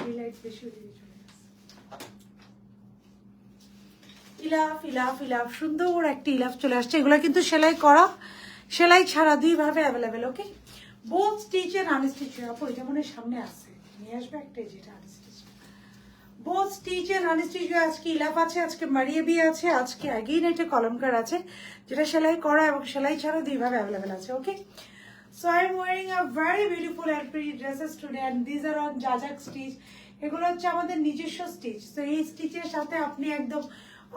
এই লাইট বেশি দিকে চলে গেছে। ইলাফ ইলাফ ইলাফ, সুন্দর একটা ইলাফ চলে আসছে। এগুলো কিন্তু সেলাই করা, সেলাই ছাড়া দুইভাবে available. Okay, both stitch and unstitch. আপু এটা মনে সামনে আছে, নিয়ে আসবে একটা, যেটা unstitch. Both stitch and unstitch আজকে ইলাফ আছে, আজকে মারিয়ে বি আছে, আজকে অ্যাগেইন একটা কলমকার আছে, যেটা সেলাই করা এবং সেলাই ছাড়া দুইভাবে অ্যাভেলেবেল আছে। ওকে, so I'm wearing a very beautiful and pretty dresses today and these are on Jajak stitch. এগুলো হচ্ছে আমাদের নিজস্ব স্টিচ। তো এই স্টিচের সাথে আপনি একদম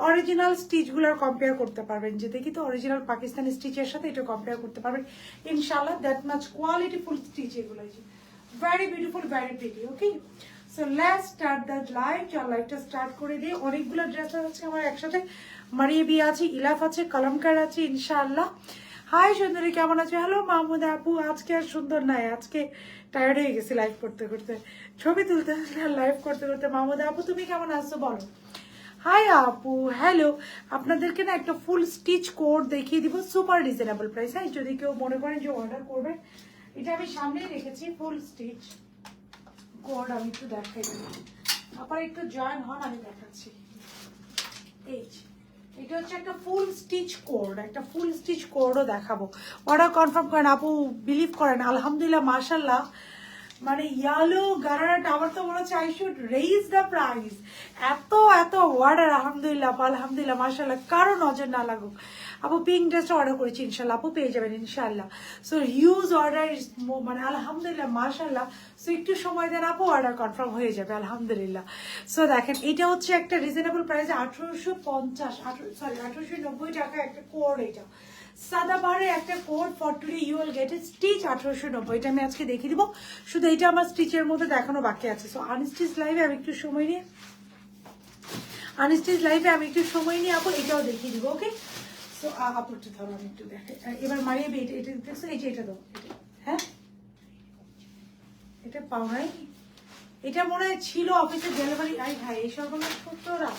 অরিজিনাল স্টিচগুলোর কম্পেয়ার করতে পারবেন, যে দেখি তো অরিজিনাল পাকিস্তানি স্টিচের সাথে এটা কম্পেয়ার করতে পারবেন ইনশাআল্লাহ। দ্যাট মাচ কোয়ালিটিফুল স্টিচ এগুলো, very beautiful, very pretty. Okay, so let's start the live. চল লাইভটা স্টার্ট করে দিই। অনেকগুলো ড্রেস আছে আমার একসাথে, মারিয়ে বিয়ে আছে, ইলাফ আছে, কলমকার আছে ইনশাআল্লাহ। হাই সুন্দরী, কেমন আছো? হ্যালো মাহমুদ আপু, আজকে আর সুন্দর নাই, আজকে টায়ার্ড হয়ে গেছি লাইভ করতে করতে, ছবি তুলতে লাইভ করতে করতে। মাহমুদ আপু তুমি কেমন আছো বলো? হাই আপু, হ্যালো। আপনাদেরকে না একটা ফুল স্টিচ কোড দেখিয়ে দিব, সুপার রিজনেবল প্রাইস। হ্যাঁ, যদি কেউ মনে করেন যে অর্ডার করবে, এটা আমি সামনেই রেখেছি ফুল স্টিচ কোড। আমি একটু দেখাই দেবো, আপনারা একটু জয়েন হন, আমি দেখাচ্ছি। এই এটা হচ্ছে একটা ফুল স্টিচ কোড, একটা ফুল স্টিচ কোডও দেখাবো। অর্ডার কনফার্ম করেন আপু, বিলিভ করেন আলহামদুলিল্লাহ মাশাল্লাহ। মানে ইয়ালো গারারাটা আমার তো মনে হচ্ছে I should raise the price. এত এত অর্ডার আলহামদুলিল্লাহ, আলহামদুলিল্লাহ মাশাল্লাহ, কারো নজর না লাগুক। আপু পিঙ্ক ড্রেসটা অর্ডার করেছি ইনশাল্লাহ, আপু পেয়ে যাবেন ইনশাল্লাহ। সো হিউজ অর্ডার, মানে আলহামদুলিল্লাহ মাশাল্লাহ। সো একটু সময় দেন আপু, অর্ডার কনফার্ম হয়ে যাবে আলহামদুলিল্লাহ। সো দেখেন এটা হচ্ছে একটা রিজনেবল প্রাইসে 1890 টাকা একটা কোড। এটা সাদাবারে একটা code for today you will get a stitch 1890। এটা আমি আজকে দেখিয়ে দিব, শুধু এটা আমার স্টিচের মধ্যে দেখানো বাকি আছে। সো আনস্টিচ লাইভে আমি একটু সময় নিয়ে, আনস্টিচ লাইভে আমি একটু সময় নিয়ে আপু এটাও দেখিয়ে দিব। ওকে, সো আপুরটা ধরো, আমি একটু দেখাই। এবার মারিয়ে এটা এটা দেখছো, এই যে এটা দাও, হ্যাঁ এটা পাও নাই, এটা মনে হয় ছিল অফিসে ডেলিভারি। আই হ্যাঁ, এই সব সত্যরা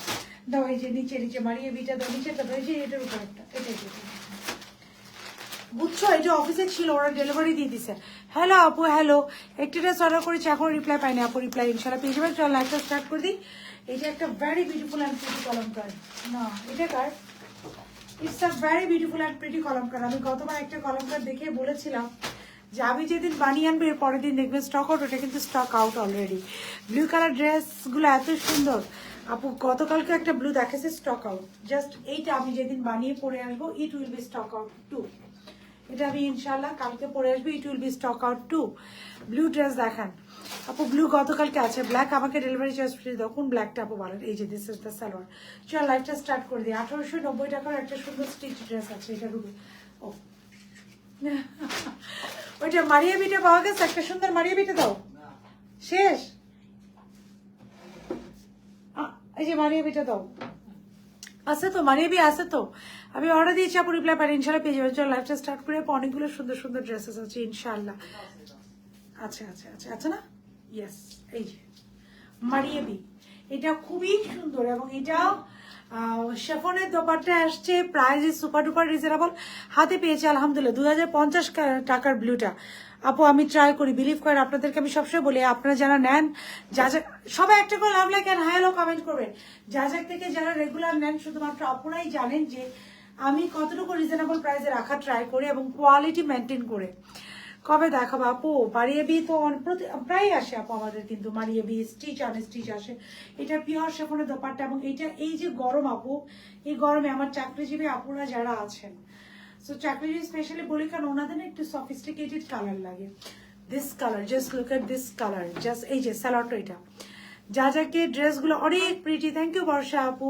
দাও, এই যে নিচে নিচে মারিয়ে বিটা দাও, নিচে দাও, এই যে এটার উপর একটা, এটা বুঝছো, এটা অফিসে ছিল, ওরা ডেলিভারি দিয়ে দিছে। হ্যালো আপু, হ্যালো। একটি ড্রেস অর্ডার করেছি, এখন রিপ্লাই পাইনি আপু, রিপ্লাই ইনশাল্লাহ পেয়ে যাবেন। চল লাইভটা স্টার্ট করে দিই। এটা একটা ভেরি বিউটিফুল অ্যান্ড প্রিটি কলমকার, না এটা কার, it's a very beautiful and pretty কলমকার। আমি গতবার একটা কলমকার দেখে বলেছিলাম যে আমি যেদিন বানিয়ে আনবো এর পরের দিন দেখবেন স্টক আউট। ওটা কিন্তু stock out already. Blue colour ড্রেসগুলো এত সুন্দর আপু, গতকালকে একটা ব্লু দেখেছে, স্টক আউট। জাস্ট এইটা আমি যেদিন বানিয়ে পরে আসবো, it will be stock out to. এটা আমি ইনশাল্লাহ কালকে পরে আসবো, it will be stock out to. Blue dress দেখান আপু, ব্লু গতকালকে আছে, ব্ল্যাক আমাকে ডেলিভারি চার্জ ফ্রি দাও। কোন ব্ল্যাকটা আপু বলেন? এই যে দিস ইজ দ্য সালোয়ার। চল লাইফটা স্টার্ট করে দিই। 1890 টাকার একটা সুন্দর স্টিচ ড্রেস আছে, এটা রুবি। ও ওইটা মারিয়া বিটা পাওয়া গেছে, একটা সুন্দর মারিয়া বিটা দাও। শেষ, এই যে মারিয়া বিটা দাও, আছে তো মারিয়া বি আছে তো। আমি অর্ডার দিয়েছি আপু, রিপ্লাই পাই ইনশাল্লাহ পেয়ে যাবেন। চল লাইফটা স্টার্ট করে, অনেকগুলো সুন্দর সুন্দর ড্রেসেস আছে ইনশাল্লাহ। আচ্ছা আচ্ছা আচ্ছা আচ্ছা না, ইয়েস, এই যে মারিয়া বি, এটা খুবই সুন্দর এবং এটা শেফনের দোপাট্টা আসছে, প্রাইস সুপার ডুপার রিজনেবল। হাতে পেয়েছে আলহামদুলিল্লাহ 2050 টাকার ব্লুটা। আপু আমি ট্রাই করি, বিলিভ করেন আপনাদেরকে আমি সবসময় বলি, আপনারা যারা নেন, যা যা সবাই একটা করে love like and high hello comment করবেন। যা যা থেকে যারা রেগুলার নেন, শুধুমাত্র আপনারাই জানেন যে আমি কতটুকু রিজনেবল প্রাইসে রাখা ট্রাই করি এবং কোয়ালিটি মেনটেন করে। কবে দেখাবো আপু? মারিয়া বি তো প্রায় আসে আপু আমাদের, কিন্তু মারিয়া বি স্টিচ আনস্টিচ আসে। এটা পিওর শেফনের দোপাট্টা এবং এটা এই যে গরম আপু, এই গরমে আমার চাকরিজীবী আপুরা যারা আছেন, সো চাকরিজীবী স্পেশালি বলি কারণ ওনাদের না একটু সফিস্টিকেটেড কালার লাগে। This colour, just look at this colour, just এই যে স্যালাডটা, এটা যা যাকে ড্রেসগুলো অনেক প্রিটি। থ্যাংক ইউ বর্ষা আপু।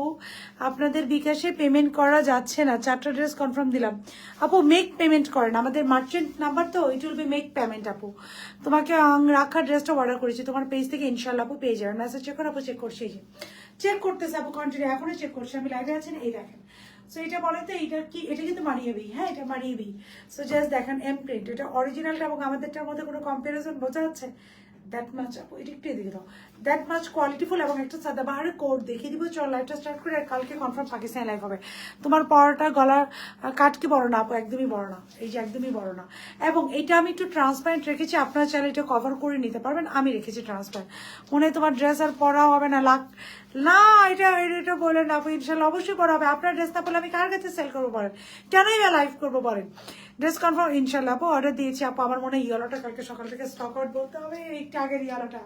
আপনাদের বিকাশে পেমেন্ট করা যাচ্ছে না, 4টা ড্রেস কনফার্ম দিলাম আপু। মেক পেমেন্ট করেন, আমাদের মার্চেন্ট নাম্বার তো, it will be make payment আপু। তোমাকে রাখার ড্রেসটা অর্ডার করেছি তোমার পেজ থেকে ইনশাল্লাহ আপু পেয়ে যাবেন। মেসেজ চেক করো আপু, চেক করছি, এই যে চেক করতেছে আপু, কন্টিনিউ এখনো চেক করছি, আমি লাইভে আছি না, এই দেখেন। সো এটা বলেন তো, এটা কি, এটা কিন্তু মারিয়ে বি, হ্যাঁ এটা মারিয়ে বি। সো জাস্ট দেখেন এম প্রিন্ট, এটা অরিজিনালটা এবং আমাদেরটার মধ্যে কোনো কম্পারিজন বোঝা যাচ্ছে? দ্যাট মাচ আপু এটা একটু এদিকে দাও, দ্যাট মাচ কোয়ালিটিফুল এবং একটা সাদাবাহারের কোড দেখিয়ে দিব। চল লাইভটা স্টার্ট করে, আর কালকে কনফার্ম পাকিস্তানি লাইভ হবে। তোমার পরোটা গলার কাট কি বড় না আপু? একদমই বড় না, এই যে একদমই বড় না। এবং এটা আমি একটু ট্রান্সপারেন্ট রেখেছি, আপনারা চাইলে এটা কভার করে নিতে পারবেন, আমি রেখেছি ট্রান্সপারেন্ট। মনে হয় তোমার ড্রেস আর পরা হবে না, না এটা এটা বলেন না আপু, ইনশাল্লাহ অবশ্যই পরা হবে। আপনার ড্রেস না পরলে আমি কার কাছে সেল করবো বলেন, কেনই বা লাইভ করবো বলেন? ড্রেস কনফার্ম ইনশাল্লাহ আপু, অর্ডার দিয়েছি আপু। আমার মনে হয় ইয়েলোটা কালকে সকাল থেকে স্টক আউট বলতে হবে, একটু আগের ইয়েলোটা।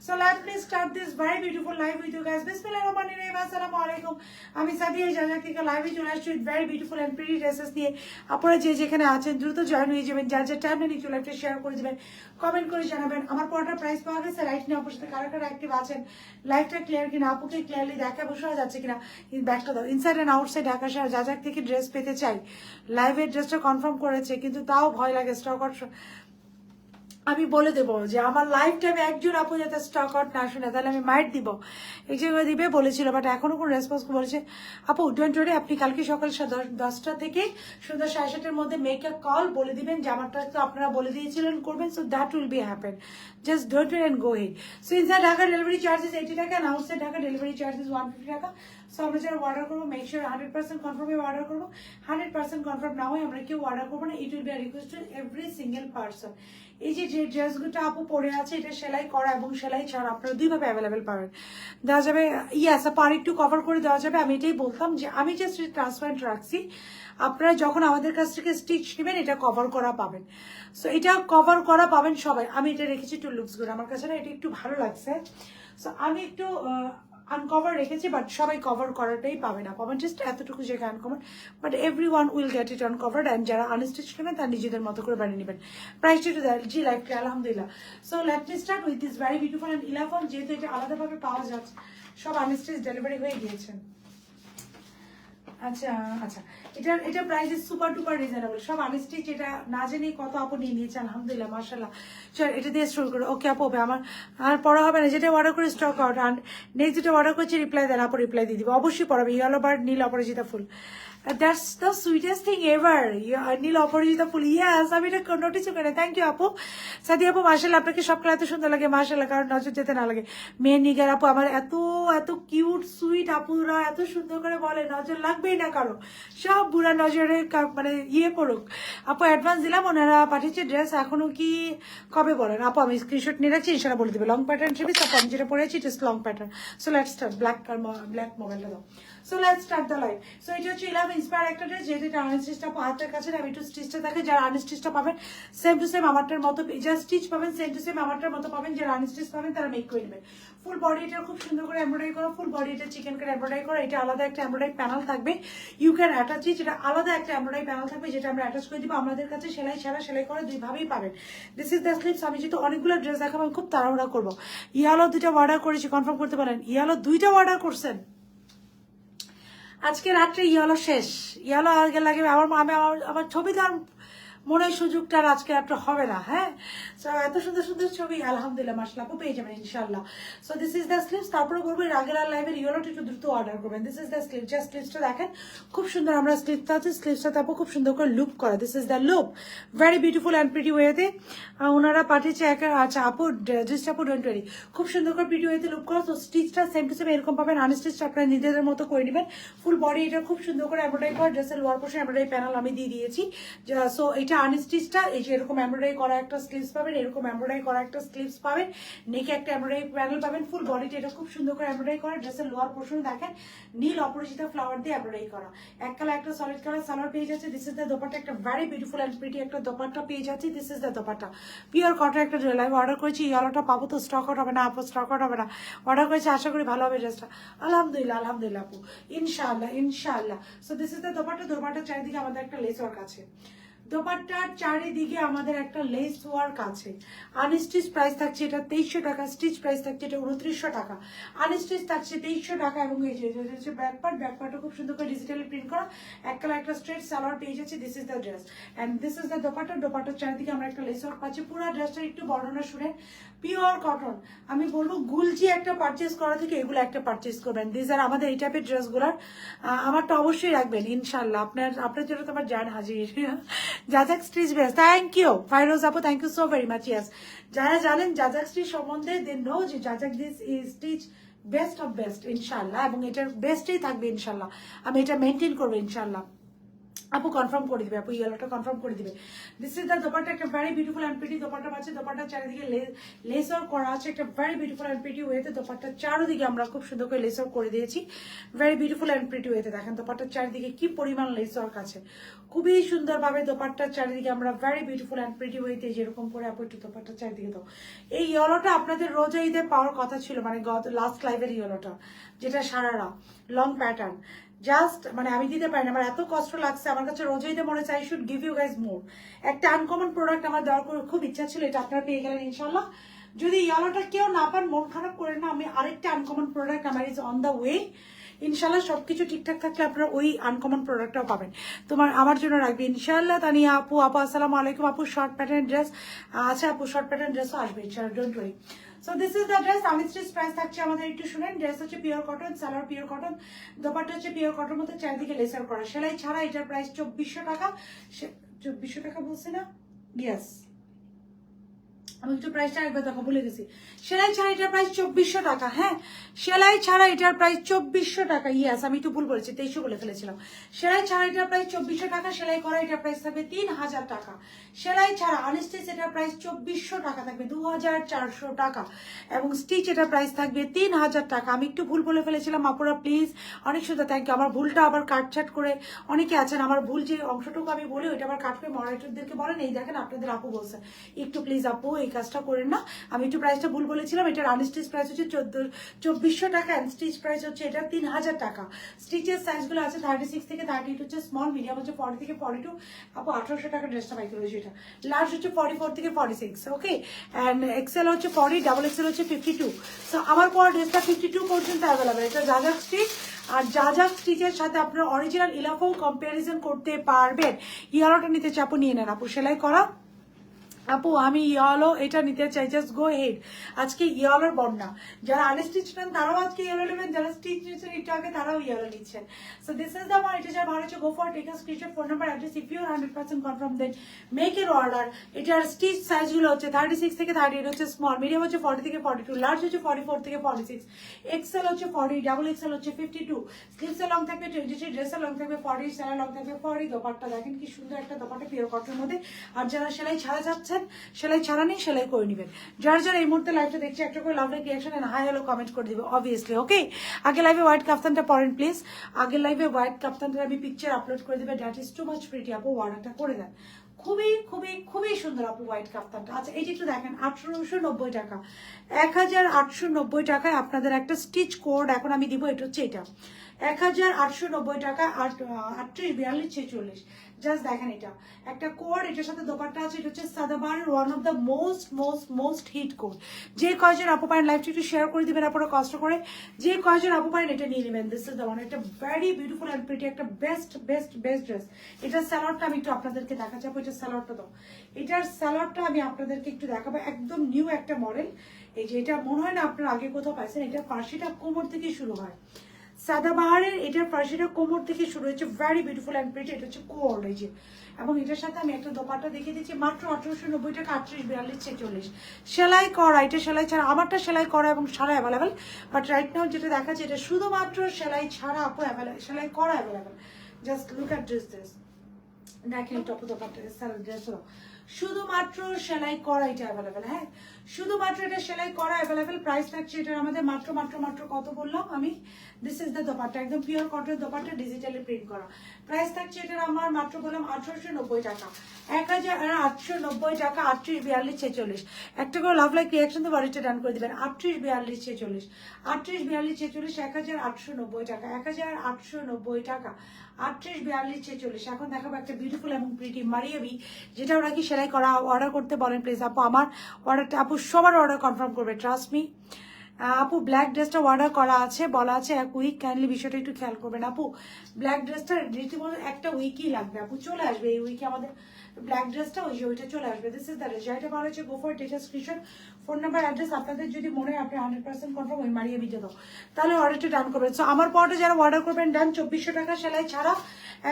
So let me start this very beautiful live with you guys. Bismillahirrahmanirrahim. Assalamualaikum. আমি সাদিয়া জাজাক থেকে লাইভে চলে আসছি with very beautiful and pretty dresses নিয়ে। আপনারা যে যেখানে আছেন দ্রুত জয়েন হয়ে যাবেন, যার যার টাইম নিয়ে লাইভটা শেয়ার করে দিবেন, কমেন্ট করে জানাবেন। আমার পড়াটার প্রাইস পাওয়া গেছে, রাইট নিয়ে আপনার সাথে কারা কারা অ্যাক্টিভ আছেন, লাইভটা ক্লিয়ার কিনা, আপুকে ক্লিয়ারলি দেখা বসা যাচ্ছে কিনা, ব্যাগটা দাও। ইনসাইড অ্যান্ড আউটসাইড ঢাকা শহর জাজাক থেকে ড্রেস পেতে চাই, লাইভের ড্রেসটা কনফার্ম করেছে, কিন্তু তাও ভয় লাগে স্টক আউট। আমি বলে দেবো যে আমার লাইফ টাইমে একজন আপু যাতে স্টক আউট না শুনে, তাহলে আমি মাইট দিব, এই জায়গায় দিবে বলেছিল, বাট এখনো কোনো রেসপন্স বলেছে। আপু ডোন্ট ওয়ারি, আপনি কালকে সকাল 10টা থেকে সন্ধ্যা 7:30-এর মধ্যে মেক আ কল, বলে দিবেন যে আমারটা তো আপনারা বলে দিয়েছিলেন করবেন, so that will be happen. Just don't worry and go head. So inside Dhaka delivery charges 80 টাকা, and outside Dhaka delivery charges 150 টাকা। সো আমরা যারা অর্ডার করবো মেক শিওর 100% কনফার্মে অর্ডার করবো। 100% কনফার্ম না হয় আমরা কেউ অর্ডার করবো না। It will be a request to every single person. এই যে ড্রেসগুলো আপু পরে আছে, এটা সেলাই করা এবং সেলাই ছাড়া আপনারা দুইভাবে অ্যাভেলেবেল পাবেন, দেওয়া যাবে। ইয়াস আপু আর একটু কভার করে দেওয়া যাবে। আমি এটাই বলতাম যে আমি জাস্ট ট্রান্সপারেন্ট রাখছি, আপনারা যখন আমাদের কাছ থেকে স্টিচ নেবেন এটা কভার করা পাবেন। সো এটা কভার করা পাবেন সবাই। আমি এটা রেখেছি টু লুকস গুড, আমার কাছে না এটা একটু ভালো লাগছে। সো আমি একটু আনকভার রেখেছি, বাট সবাই কভার করাটাই পাবে না, পাবেন জাস্ট এতটুকু জায়গায় uncover, but every one will get it uncovered. And যারা আনস্টিচ নেবেন তার নিজেদের মতো করে বানিয়ে নেবেন। প্রাইসটা একটু দেয় জি লাইফকে আলহামদুলিল্লাহ। So let me start with this very beautiful and 11, যেহেতু এটা আলাদাভাবে পাওয়া যাচ্ছে, সব আনস্টিচ ডেলিভারি হয়ে গিয়েছেন। আচ্ছা আচ্ছা, এটা প্রাইস সুপার ডুপার রিজনেবল, সব আনস্টিচ, এটা না জেনে কত আপু নিয়ে নিয়েছে আলহামদুলিল্লাহ মাশাআল্লাহ। চল এটা দিয়ে শুরু করো। ওকে আপু আমার আর পড়া হবে না, যেটা অর্ডার করে স্টক আউট, আর নেক্সট যেটা অর্ডার করছি রিপ্লাই দেন আপু, রিপ্লাই দিয়ে দিব অবশ্যই পড়াবে। ইয়েলো বার্ড নীল অপরাজিতা ফুল, that's the sweetest thing ever, নীল অপরাজিতা ফুল। ইয়াস আমি এটা নোটিসও করি। থ্যাংক ইউ আপু। সাদি আপু মাশাআল্লাহ, আপনাকে সব এত সুন্দর লাগে মাশাআল্লাহ, কারণ নজর যেতে না লাগে। মেয়ে নিগার আপু আমার এত এত কিউট সুইট আপুরা এত সুন্দর করে বলে, নজর লাগবেই না কারো, সব বুড়া নজরে মানে ইয়ে পড়ুক। আপু অ্যাডভান্স দিলাম, ওনারা পাঠিয়েছে ড্রেস, এখনো কি কবে বলেন আপু? আমি স্ক্রিনশট নিয়ে রাখছি, ইনশাল্লাহ বলে দেবে। লং প্যাটার্ন থ্রি পিস আপু, আমি যেটা পরেছি just long pattern. So let's start. Black মোবাইলটা দাও। So let's start the live. So এটা হচ্ছে ইলাভ ইন্সপায়ার একটা ড্রেস, যেহেতু এটা আনস্টিচটা হাতের কাছে, আমি একটু স্টিচটা দেখে, যারা আনস্টিচটা পাবেন সেম টু সেম আমারটার মতো, যা স্টিচ পাবেন সেম টু সেম আমারটার মতো পাবেন, যারা আনস্টিচ পাবেন তারা মেক করে নেবেন। ফুল বডি এটা খুব সুন্দর করে এমব্রয়ডারি করা, ফুল বডি এটা চিকেন করে এমব্রয়ডারি করা, এটা আলাদা একটা এমব্রয়ডারি প্যানেল থাকবে, ইউ ক্যান অ্যাটাচ ইট, যেটা আলাদা একটা এমব্রয়ডারি প্যানেল থাকবে যেটা আমরা অ্যাটাচ করে দিব। আমাদের কাছে সেলাই ছাড়া সেলাই করে দুইভাবেই পাবেন। This is the slips. আমি যেহেতু অনেকগুলো ড্রেস দেখাবো আমি খুব তাড়াহুড়া করবো। ইয়ালো 2টা অর্ডার করেছি, কনফার্ম করতে পারেন? ইয়ালো 2টা অর্ডার করছেন, আজকে রাত্রে ইয়েলো শেষ। ইয়েলো আগে লাগে আমার ছবি তো আর মনে হয় সুযোগটা আজকে একটা হবে না। হ্যাঁ, সো এত সুন্দর সুন্দর ছবি আলহামদুলিল্লাহ মাশাআল্লাহ আপু পেয়ে যাবেন ইনশাআল্লাহ। So this is the sleeves. তারপরে বলবো আগের লাইভের ইয়েলোটা একটু দ্রুত অর্ডার করবেন। This is the sleeve, just স্লিভসটা দেখেন খুব সুন্দর, আমরা স্লিভটা আছে, স্লিভসটা তারপর খুব সুন্দর করে লুপ করা। This is the loop, very beautiful and pretty ওয়েতে ওনারা পাঠিয়েছে আচ্ছা আপু জাস্ট আপু ডোন্ট ওয়ারি, খুব সুন্দর করে প্রিটি ওয়েতে লুপ করা। তো স্টিচটা সেম টু সেম এরকম পাবেন, আনস্টিচটা আপনারা নিজেদের মতো করে নেবেন। ফুল বডি এটা খুব সুন্দর করে এমব্রয়ডারি করা, ড্রেসের লোয়ার পোর্শন এমব্রয়ডারি প্যানেল আমি দিয়ে দিয়েছি। সো এটা আনস্টিচটা, এই যে এরকম এমব্রয়ডারি করা একটা স্লিভস পাবেন, এরকম এমব্রয়ডারি করা একটা স্লিভস পাবেন, নেকে একটা এমব্রয়ডারি প্যানেল পাবেন। ফুল বডিটা এটা খুব সুন্দর করে এমব্রয়ডারি করা, ড্রেসের লোয়ার পোর্শন দেখেন নীল অপরাজিতা ফ্লাওয়ার দিয়ে এমব্রয়ডারি করা, এক কালার একটা সলিড কালার সালোয়ার পেয়ে যাচ্ছে। দিস ইজ দ্য দোপাট্টা, একটা ভেরি বিউটিফুল এন্ড প্রিটি একটা দোপাট্টা পেয়ে যাচ্ছে। This is the dupatta, pure cotton একটা ড্রেস। আমি অর্ডার করেছি, ইয়েলোটা পাবো তো স্টক আউট হবে না আপু, স্টক আউট হবে না। অর্ডার করেছি, আশা করি ভালো হবে ড্রেসটা। আলহামদুলিল্লাহ আলহামদুলিল্লাহ আপু, ইনশাআল্লাহ ইনশাআল্লাহ। So this is the dupatta. দোপাট্টার চারিদিকে আমাদের একটা লেস ওয়ার্ক আছে, দোপাট্টার চারিদিকে আমাদের একটা লেস ওয়ার্ক আছে। আনস্টিচ প্রাইস থাকছে এটা 2300 টাকা, স্টিচ প্রাইস থাকছে এটা 2900 টাকা, আনস্টিচ থাকছে 2300 টাকা। এবং এই যে ব্যাকপার্টটা খুব সুন্দর করে ডিজিটালি প্রিন্ট করা, এক কালার একটা স্ট্রেট সালোয়ার পেয়ে যাচ্ছে। This is the dress and this is the dupatta. দোপাট্টার চারিদিকে আমরা একটা লেস ওয়ার্ক পাচ্ছি। পুরো ড্রেসটার একটু বর্ণনা শুনে, পিওর কটন। আমি বলবো গুলজি একটা পারচেস করা থেকে এগুলো একটা পারচেস করবেন। দিস আর আমাদের এই টাইপের ড্রেসগুলার আমারটা অবশ্যই রাখবেন ইনশাল্লাহ। আপনার জন্য তো আমার জান হাজির। জাজাক stitch best, thank you Fairoz আপু, thank you so very much. Yes, যারা জানেন জাজাক স্টিচ সম্বন্ধে দে নো যে জাজাক this is stitch best of best ইনশাল্লাহ, এবং এটার বেস্টেই থাকবে ইনশাল্লাহ, আমি এটা মেনটেন করবো ইনশাল্লাহ। আপু কনফার্ম করে দিবে, আপু ইয়েলোটা কনফার্ম করে দিবে। দিস ইজ দ্য দোপাট্টা, একটা very beautiful and pretty dupatta আছে। দোপাট্টার চারিদিকে লেসার করা আছে, একটা ভেরি বিউটিফুল অ্যান্ড প্রিটি ওয়েতে দোপাট্টার চারিদিকে আমরা খুব সুন্দর করে লেসার করে দিয়েছি, ভেরি বিউটিফুল অ্যান্ড প্রিটি ওয়েতে। দেখেন দোপাট্টার চারিদিকে কি পরিমাণ লেসার আছে, খুবই সুন্দরভাবে দোপাট্টার চারিদিকে আমরা ভেরি বিউটিফুল অ্যান্ড প্রিটি ওয়েতে যেরকম করে আপু একটু দোপাট্টার চারিদিকে দাও। এই ইয়েলোটা আপনাদের রোজা ঈদে পাওয়ার কথা ছিল, মানে লাস্ট লাইভের ইয়েলোটা, যেটা সারারা লং প্যাটার্ন, জাস্ট মানে আমি দিতে পারি না, আমার এত কষ্ট লাগছে, আমার কাছে রোজাইতে মনে চাই শুড গিভ ইউ গাইজ মোর। একটা আনকমন প্রোডাক্ট আমার দেওয়ার খুব ইচ্ছা ছিল, এটা আপনারা পেয়ে গেলেন ইনশাল্লাহ। যদি ইয়েলোটা কেউ না পান মন খারাপ করে না, আমি আরেকটা আনকমন প্রোডাক্ট আমার ইজ অন দ্য ওয়ে ইনশাল্লাহ। সবকিছু ঠিকঠাক থাকলে আপনারা ওই আনকমন প্রোডাক্টটাও পাবেন, তোমার আমার জন্য রাখবে ইনশাল্লাহ। তানিয়া আপু, আসসালামু আলাইকুম আপু, শর্ট প্যাটার্ন ড্রেস আচ্ছা আপু, শর্ট প্যাটার্ন ড্রেসও আসবে ইনশাল্লাহ, don't worry. So this is the dress. Unstitch price থাকছে আমাদের, একটু শুনেন। ড্রেস হচ্ছে pure cotton, salwar pure cotton, dupatta হচ্ছে পিওর কটন মধ্যে চারিদিকে লেসার করা, সেলাই ছাড়া। এটার প্রাইস 2400 টাকা। 2400 টাকা বলছে না? ইয়েস, আমি একটু প্রাইসটা একবার দেখো ভুলে গেছি। সেলাই ছাড়া এটার প্রাইস 2400 টাকা। হ্যাঁ, সেলাই ছাড়া এটার প্রাইস 2400 টাকা। ইয়েস, আমি একটু ভুল বলেছি, 2300 বলে ফেলেছিলাম। সেলাই ছাড়া এটার প্রাইস 2400 টাকা, সেলাই করা এটার প্রাইস থাকবে 3000 টাকা। সেলাই ছাড়া আনস্টিচ এটার প্রাইস 2400 টাকা থাকবে 2400 টাকা, এবং স্টিচ এটার প্রাইস থাকবে 3000 টাকা। আমি একটু ভুল বলে ফেলেছিলাম আপুরা, প্লিজ অনেক সুন্দর, থ্যাংক ইউ। আমার ভুলটা আবার কাটছাট করে অনেকে আছেন, আমার ভুল যে অংশটুকু আমি বলি ওইটা আবার কাট করে মডারেটরদেরকে বলেন, এই দেখেন আপনাদের আপু বলছে, একটু প্লিজ আপু এই কাজটা করেন না। আমি একটু প্রাইসটা ভুল বলেছিলাম, এটার আনস্টিচ প্রাইস হচ্ছে 2400 টাকা, অ্যান্ড স্টিচ প্রাইস হচ্ছে এটা 3000 টাকা। স্টিচের সাইজগুলো আছে 36 থেকে 38 হচ্ছে স্মল, মিডিয়াম হচ্ছে 40 থেকে 42। আপু 1800 টাকা ড্রেসটা পাই করেছি, এটা লার্জ হচ্ছে 44 থেকে 46, ওকে, অ্যান্ড এক্সেল হচ্ছে 40, ডাবল এক্সেল হচ্ছে 52। সো আমার পর ড্রেসটা 52 পর্যন্ত অ্যাভেলেবেল। এটা জাজাক স্টিচ, আর জাজাক স্টিচের সাথে আপনারা অরিজিনাল ইলাফও কম্পারিজন করতে পারবেন। ইয়ালোটা নিতে চাপো নিয়ে নেন আপু, সেলাই করা আপু আমি ইয়েলো এটা নিতে চাই, জাস্ট গো হেড। আজকে ইয়েলোর বন্যা, যারা আনস্টিচ নেন তারাও আজকে ইয়েলো নেবেন, যারা স্টিচ নিচ্ছেন একটু আগে তারাও ইয়েলো নিচ্ছেন। So this is the one. এটা যারা ভালো হচ্ছে go for take a screenshot, phone number, address, if you 100% confirm then make a order. এটার স্টিচ সাইজগুলো হচ্ছে 36 থেকে 38 হচ্ছে স্মল, মিডিয়াম হচ্ছে 40 থেকে 42, লার্জ হচ্ছে 44 থেকে 46, এক্সেল হচ্ছে 40, ডাবল এক্সেল হচ্ছে 52। স্লিভসের লং থাকবে 23, ড্রেসের লং থাকবে 40, সেলাই লং থাকবে 40। দোপাট্টা দেখেন কি সুন্দর একটা দোপাট্টা পিওর কটনের মধ্যে। আর যারা সেলাই ছাড়া যাচ্ছেন, সেলাই ছাড়া নেই, সেলাই করে নেবেন। যারা যারা এই মুহূর্তে লাইভটা দেখছে একটা করে love like reaction and hi hello comment করে দিবে অবভিয়াসলি, ওকে। আগে লাইভে হোয়াইট কাফতানটা পরেন প্লিজ, আগে লাইভে হোয়াইট কাফতানটা আমি পিকচার আপলোড করে দিবে, that is too much pretty আপু, অর্ডারটা করে দেন। খুবই খুবই খুবই সুন্দর আপু হোয়াইট কাফতানটা। আচ্ছা এইটা একটু দেখেন, 1890 টাকা, 1890 টাকায় আপনাদের একটা স্টিচ কোড এখন আমি দিব, এটা হচ্ছে এটা 1890 টাকা, 38, 42, 46। জাস্ট দেখেন এটা একটা কোড, এটার সাথে দোপাট্টা আছে, এটা হচ্ছে সাদাবাহারের one of the most hit code. যে কয়জন আপু পারেন লাইভটা একটু শেয়ার করে দিবেন আপনারা কষ্ট করে, যে কয়জন আপু পারেন এটা নিয়ে নেবেন। দিস ইজ দ্য ওয়ান, একটা ভেরি বিউটিফুল অ্যান্ড প্রিটি, একটা বেস্ট বেস্ট বেস্ট ড্রেস। এটার স্যালোয়ারটা আমি একটু আপনাদেরকে দেখাচ্ছি, এটার স্যালোয়ারটা দাও, এটার স্যালোয়ারটা আমি আপনাদেরকে একটু দেখাবো, একদম নিউ একটা মডেল। এই যে এটা মনে হয় না আপনারা আগে কোথাও পাইছেন, এটা ফার্সিটা কোমর থেকে শুরু হয়, সাদাবাহারের এটার ফার্সিটা কোমর থেকে শুরু হয়েছে, ভেরি বিউটিফুল অ্যান্ড প্রিটি। এটা হচ্ছে কোড, এই যে, এবং এটার সাথে আমি একটা দোপাট্টা দেখিয়ে দিচ্ছি মাত্র 1890 টাকা, 38, 42, 46। সেলাই করা, এটা সেলাই ছাড়া, আমারটা সেলাই করা এবং সারা অ্যাভেলেবেল, বাট রাইট নাও যেটা দেখাচ্ছে এটা শুধুমাত্র সেলাই ছাড়া আপু অ্যাভেলেবেল, সেলাই করা available. Just look at this দেখেন টপ দোপাট্টা ড্রেস শুধুমাত্র সেলাই করা এটা অ্যাভেলেবেল। হ্যাঁ, শুধুমাত্র এটা সেলাই করা অ্যাভেলেবেল। প্রাইস থাকছে এটার আমাদের মাত্র মাত্র মাত্র কত বললাম আমি, দিস ইজ দ্য দোপাট্টা, একদম pure cotton dupatta, digitally print করা। প্রাইস থাকছে এটার আমার মাত্র বললাম 1890 টাকা, 1890 টাকা, 38, 42, 46। একটা করে লাভ লাইক রিয়াকশন তো বাড়িটা ডান করে দিবেন, 38, 42, 46, 38, 42, 46, 1890 টাকা, 1890 টাকা, 38, 42, 46। এখন দেখাবো একটা বিউটিফুল এবং প্রিটি মারিয়াবি, যেটা ওরা কি সেলাই করা, অর্ডার করতে বলেন প্লিজ আপু। আমার অর্ডারটা আপু সবার অর্ডার কনফার্ম করবে, ট্রাস্ট মি আপু। ব্ল্যাক ড্রেসটা অর্ডার করা আছে, বলা আছে এক উইক, কাইন্ডলি বিষয়টা একটু খেয়াল করবেন আপু। ব্ল্যাক ড্রেসটা রীতিমতো একটা উইকই লাগবে আপু, চলে আসবে এই উইকে আমাদের ব্ল্যাক ড্রেসটা, ওইটা চলে আসবে। দিস ইজ দ্য ড্রেস, যেটা ভালো হচ্ছে go for take a screenshot, phone number address আপনাদের যদি মনে হয় আপনি 100% কনফার্ম ওই মারিয়ে ভিজে দাও, তাহলে অর্ডারটা ডান করবেন। সো আমার পরে যারা অর্ডার করবেন ডান 2400 টাকা সেলাই ছাড়া,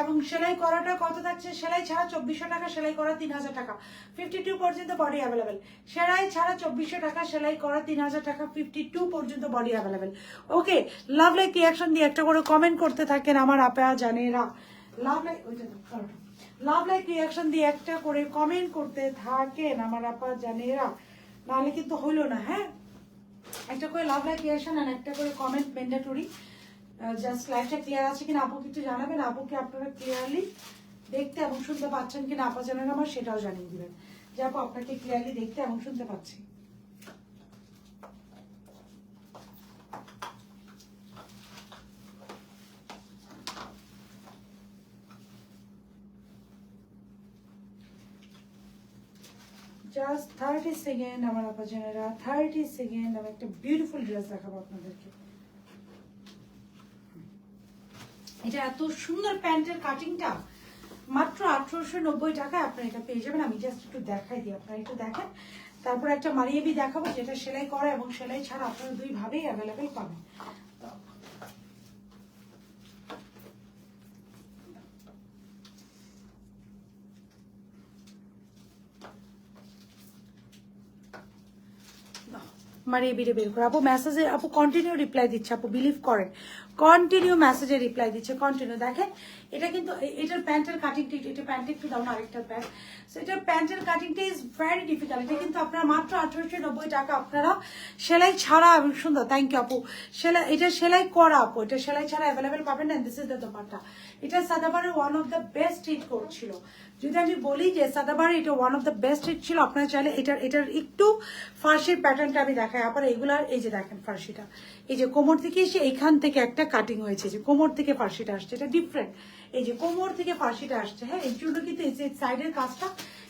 এবং সেলাই করাটা কত থাকছে, সেলাই ছাড়া 2400 টাকা, সেলাই করা 3000 টাকা, 52 পর্যন্ত বডি অ্যাভেলেবেল। সেলাই ছাড়া 2400 টাকা, সেলাই করা 3000 টাকা, 52 পর্যন্ত body available. Okay, love like reaction দিয়ে একটা করে কমেন্ট করতে থাকেন আমার আপা জানেরা। Love like love like reaction দিয়ে একটা করে কমেন্ট করতে থাকেন আমার আপা জানেরা, নাহলে কিন্তু হইলো না। হ্যাঁ, একটা করে লাভ লাইক রিয়াকশন আর একটা করে কমেন্ট ম্যান্ডেটরি। জাস্ট লাইভটা ক্লিয়ার আছে কিনা আপু একটু জানাবেন, আপুকে আপনারা ক্লিয়ারলি দেখতে এবং শুনতে পাচ্ছেন কিনা আপা জানেন আমার, সেটাও জানিয়ে দিবেন যে আপু আপনাকে ক্লিয়ারলি দেখতে এবং শুনতে পাচ্ছি। জাস্ট 30 সেকেন্ড আমার আপা জানেরা, 30 সেকেন্ড। আমি একটা বিউটিফুল ড্রেস দেখাবো আপনাদেরকে। এটা এত সুন্দর প্যান্টের কাটিংটা মাত্র 1890 টাকা আপনারা এটা পেয়ে যাবেন। আমি জাস্ট একটু দেখাই দিই, আপনারা একটু দেখেন। তারপর একটা মারিয়েবি দেখাবো যেটা সেলাই করা এবং সেলাই ছাড়া আপনারা দুই ভাবেই অ্যাভেলেবেল পাবেন। মারিয়েবিরে বের করে আপু মেসেজে, আপু কন্টিনিউ রিপ্লাই দিচ্ছে, আপু বিলিভ করেন কন্টিনিউ মেসেজে রিপ্লাই দিচ্ছে, কন্টিনিউ। দেখেন এটা কিন্তু এটার প্যান্টের কাটিংটা, এটা প্যান্ট একটু দাও না, আরেকটা প্যান্ট। সো এটার প্যান্টের কাটিংটা ইজ ভেরি ডিফিকাল্ট। এটা কিন্তু আপনারা মাত্র 1890 টাকা আপনারা সেলাই ছাড়া এবং সুন্দর। থ্যাংক ইউ আপু। সেলাই, এটা সেলাই করা আপু, এটা সেলাই ছাড়া অ্যাভেলেবেল পাবেন না। This is the dupatta. এটা সাদাবারের one of the best hit করছিল। যদি আমি বলি যে সাদাবারে এটা one of the best hit ছিল, আপনারা চাইলে এটার একটু ফার্সির প্যাটার্নটা আমি দেখাই আবার। এগুলার এই যে দেখেন ফার্সিটা, এই যে কোমর থেকে এসে এখান থেকে একটা কাটিং হয়েছে, যে কোমর থেকে ফার্সিটা আসছে, এটা ডিফারেন্ট। এই যে কোমর থেকে ফার্সিটা আসছে, হ্যাঁ, এই জন্য কিন্তু এই যে সাইডের কাজটা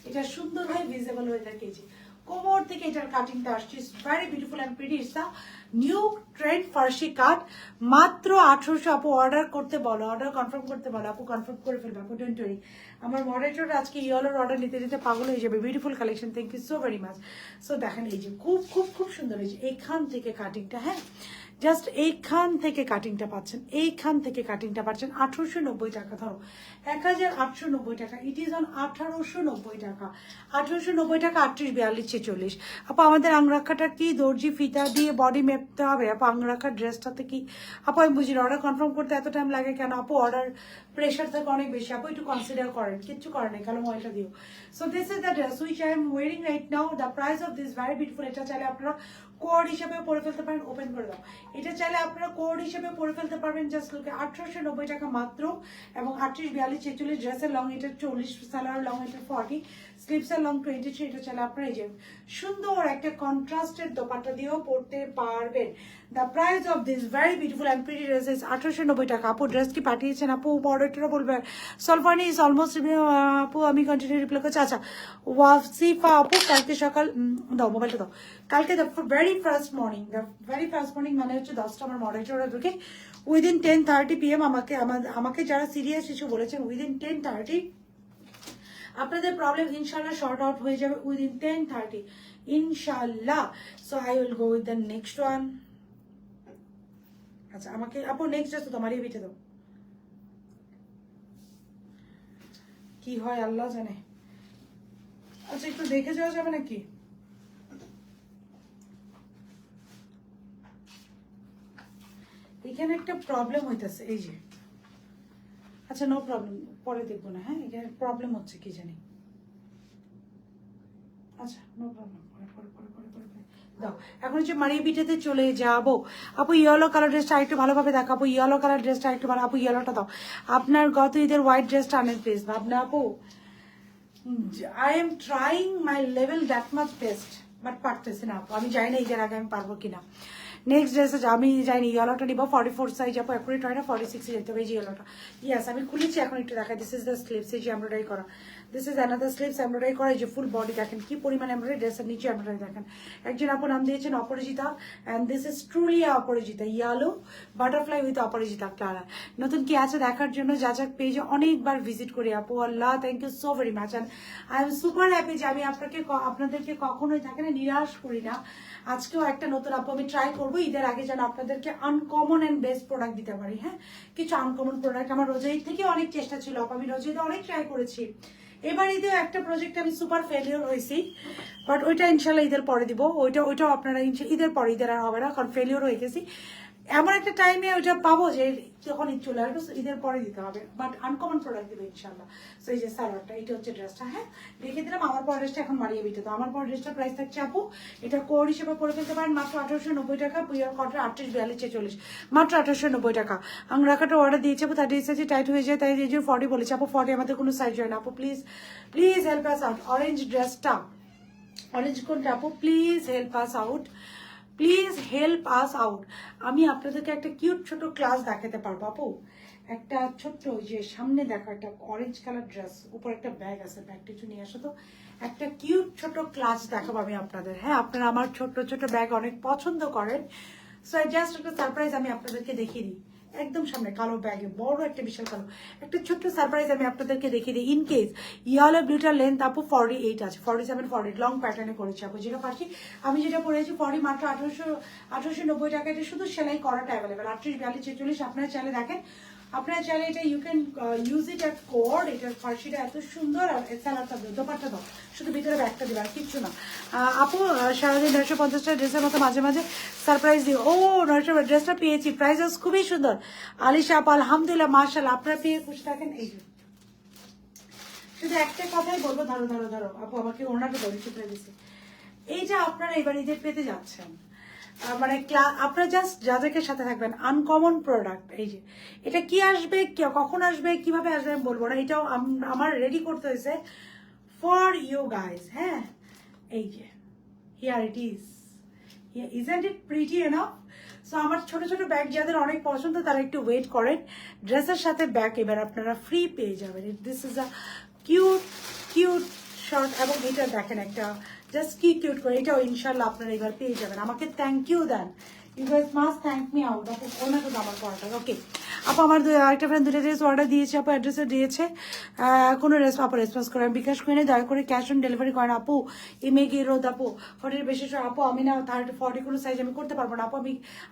এটা সুন্দরভাবে ভিজিবল হয়ে থাকে। এই যে কোমর থেকে এটার কাটিংটা আসছে, very beautiful and pretty. It's a new trend ফার্সি কাট। মাত্র 1800। আপু অর্ডার করতে বলো, অর্ডার কনফার্ম করতে বলো, আপু কনফার্ম করে ফেলবে আপু, ডোন্ট ওয়ারি। আমার মডারেটর আজকে ইয়েলোর অর্ডার নিতে নিতে পাগল হয়ে যাবে। Beautiful collection, thank you so very much. So দেখেন এই যে খুব খুব খুব সুন্দর, এই যে এইখান থেকে কাটিংটা, হ্যাঁ, জাস্ট এইখান থেকে কাটিংটা পাচ্ছেন, এইখান থেকে কাটিংটা পাচ্ছেন 1890 টাকা। ধরো 1890 টাকা, ইট ইজ অন 1890 টাকা, 1890 টাকা, 38, 42, 46। আপু আমাদের আংরাখাটা কি দর্জি ফিতা দিয়ে বডি মেপতে হবে? আপু আংরাখার ড্রেসটাতে কি, আপু আমি বুঝি অর্ডার কনফার্ম করতে এত টাইম লাগে কেন আপু? অর্ডার প্রেশার থাকে অনেক বেশি আপু, একটু কনসিডার করেন, কিচ্ছু করেন না, কালো ময়টা দিও। So this is the dress which I am wiring right now. The price of this very beautiful. এটা চাইলে আপনারা কোড হিসেবে পরে ফেলতে পারেন, ওপেন করে দাও। এটা চাইলে আপনারা কোড হিসেবে পরে ফেলতে পারবেন। জাস্ট লোকে 1890 টাকা মাত্র, এবং 38, 42, 46। ড্রেসের লং এটা 40, সালোয়ার লং এটা 40, স্লিপসের লং 23। এটা চাইলে আপনারা এই যে সুন্দর একটা কন্ট্রাস্টের দোপাট্টা দিয়েও পরতে পারবেন। The price of this very beautiful and pretty dress is 1890 টাকা। আপু ড্রেস কি পাঠিয়েছেন? আপু মডারেটররা বলবে সলফানি ইজ অলমোস্ট। আপু আমি কন্টিনিউ রিপ্লাই করছি। আচ্ছা ওয়াসিফা আপু, কালকে সকাল দাও, মোবাইলটা দাও। কালকে দ্য ভেরি ফার্স্ট মর্নিং মানে হচ্ছে 10টা, আমার মডারেটররা ঢুকে উইদিন 10:30 PM আমাকে যারা সিরিয়াস ইস্যু বলেছেন উইদিন 10:30 আপনাদের প্রবলেম ইনশাল্লাহ শর্ট আউট হয়ে যাবে উইদিন 10:30 ইনশাল্লাহ। So I will go with the next one. আচ্ছা আমাকে আপু নেক্সট ড্রেস তো তোমারই বিটে দাও, কি হয় আল্লাহ জানে। আচ্ছা একটু দেখে যাওয়া যাবে নাকি? এখানে একটা প্রবলেম হইতেছে, এই যে। আচ্ছা নো প্রবলেম, পরে দেখবো না। হ্যাঁ এখানে প্রবলেম হচ্ছে কি জানি। আচ্ছা নো প্রবলেম, পরে দাও। এখন হচ্ছে মারিয়ে পিঠেতে চলে যাবো। আপু ইয়েলো কালার ড্রেসটা একটু ভালোভাবে দেখো আপু, ইয়েলো কালার ড্রেসটা একটু ভালো। আপু ইয়েলোটা দাও। আপনার গত ঈদের হোয়াইট ড্রেসটা আনেন প্লিজ। ভাবনা আপু I am trying my level that much best, but পারতেছি না আপু। আমি জানি না ঈদের আগে আমি পারবো কিনা। নেক্সট ড্রেসে আমি জানি ইয়েলোটা নিবো 44 সাইজ আপু, অ্যাকুরেট হয় না 46 যেতে হবে। এই যে ইয়েলোটা, ইয়েস আমি খুলেছি এখন একটু দেখা। দিস ইজ দ্য স্লিভস, এই যে এমব্রয়ডারি করা। This is another sleeves embroidery করা, এই যে ফুল বডি দেখেন কি পরিমাণ এমব্রয়ডারি, ড্রেসের নিচে এমব্রয়ডারি দেখেন। একজন আপু নাম দিয়েছেন Aparajita, and this is truly Aparajita, yellow butterfly with Aparajita ক্লারা। নতুন কি আছে দেখার জন্য যা যা পেজে অনেকবার ভিজিট করি আপু, আল্লাহ thank you so very much, and I am super happy যে আমি আপনাদেরকে কখনোই থাকে না নিরাশ করি না। আজকেও একটা নতুন আপু আমি ট্রাই করবো ঈদের আগে যেন আপনাদেরকে আনকমন অ্যান্ড বেস্ট প্রোডাক্ট দিতে পারি। হ্যাঁ, কিছু আনকমন প্রোডাক্ট আমার রোজাই থেকে অনেক চেষ্টা ছিল আপু, আমি রোজাইতে অনেক ট্রাই করেছি। এবার ঈদে একটা প্রজেক্টে আমি সুপার ফেলিওর হয়েছি, বাট ওইটা ইনশাল্লাহ ঈদের পরে দিব, ওইটাও আপনারা ঈদের পরে, ঈদের আর হবে না কারণ ফেলিওর হয়ে গেছি। এমন একটা টাইমে ওইটা পাবো যে যখন ঈদ চলে আসবে ঈদের পরে দিতে হবে, বাট আনকমন প্রোডাক্ট দেবে ইনশাল্লাহ। সো এই যে সালোয়ারটা, এটা হচ্ছে ড্রেসটা। হ্যাঁ, রেখে দিলাম। আমার পর ড্রেসটা এখন বাড়িয়ে বিতে, তো আমার পর ড্রেসটার প্রাইস থাকছে আপু, এটা কোড হিসেবে করে ফেলতে পারেন মাত্র 1890 টাকা, পিওর কটন 38 42 46, মাত্র 1890 টাকা। রাখাটা অর্ডার দিয়েছে আপু, 30 সাইজে টাইট হয়ে যায়, তাই এই যে 40 বলেছে আপু, 40 আমাদের কোনো সাইজ হয় না আপু, please please help us out. Orange ড্রেসটা, অরেঞ্জ কোনটা আপু, please help us out, please help us out. আমি আপনাদেরকে একটা কিউট ছোট ক্লাস দেখাতে পারবো আপু, একটা ছোট্ট ওই যে সামনে দেখো একটা অরেঞ্জ কালার ড্রেস, উপর একটা ব্যাগ আছে, ব্যাগটা একটু নিয়ে আসো তো, একটা কিউট ছোট ক্লাস দেখাবো আমি আপনাদের। হ্যাঁ, আপনারা আমার ছোট ছোট ব্যাগ অনেক পছন্দ করেন, সো জাস্ট একটা সারপ্রাইজ আমি আপনাদেরকে দেখিয়ে দিই। একদম সামনে কালো ব্যাগে বড় একটা বিশাল কালো একটা ছোট্ট সারপ্রাইজ আমি আপনাদেরকে দেখিয়ে দিই। ইন কেস ইয়ালো ব্লুটার লেন্থ আপু 48 আছে, 47 48 লং প্যাটার্নে করেছি আপু, যেটা পাচ্ছি আমি যেটা পরেছি 40, মাত্র 1890 টাকা। এটা শুধু সেলাই করাটা অ্যাভেলেবেল, 38 42 46। আপনারা চাইলে দেখেন, আপনারা চাইলে এটা you can use it at code. এটার ফার্সিটা এত সুন্দর, আর স্যালাডটা দোপারটা দাও, শুধু ভিতরে ব্যাগটা দিবে আর কিচ্ছু না আপু। সারাদিন 950টা ড্রেসের মতো মাঝে মাঝে সারপ্রাইজ দিও। ও 900 ড্রেসটা পেয়েছি, প্রাইস খুবই সুন্দর। আলিশা আপু আলহামদুলিল্লাহ মাশাআল্লাহ, আপনারা পেয়ে খুশি থাকেন। এই যে শুধু একটা কথাই বলবো, ধরো ধরো ধরো আপু, আমাকে ওনাটা ধরে চিপড়ে দিছে। এই যে আপনারা এবার ঈদের পেতে যাচ্ছেন, মানে আপনারা জাস্ট যাদেরকে সাথে থাকবেন, আনকমন প্রোডাক্ট। এই যে এটা কি আসবে, কখন আসবে, কিভাবে আসবে আমি বলবো না, এটাও আমার রেডি করতে হয়েছে ফর ইউ গাইজ। হ্যাঁ, এই যে here it is, isn't it pretty enough? So আমার ছোট ছোট ব্যাগ যাদের অনেক পছন্দ তারা একটু ওয়েট করেন, ড্রেসের সাথে ব্যাগ এবার আপনারা ফ্রি পেয়ে যাবেন। This is a cute cute short, এবং এটা দেখেন একটা জাস্ট কি কিউট করে, এটাও ইনশাল্লাহ আপনারা এবার পেয়ে যাবেন। আমাকে থ্যাংক ইউ দেন, you guys must thank me out. আপু ওনাকে আমার পড়াটা ওকে আপু, আমার একটা ফ্রেন্ড দুটো ড্রেস অর্ডার দিয়েছে আপু, অ্যাড্রেসে দিয়েছে, কোনো আপু রেসপন্স করেন, বিকাশ করে দয়া করে ক্যাশ অন ডেলিভারি করেন আপু। ইমেগে রোদ আপু 40 বেশি আপু, আমি না 40 কোনো সাইজ আমি করতে পারবো না আপু,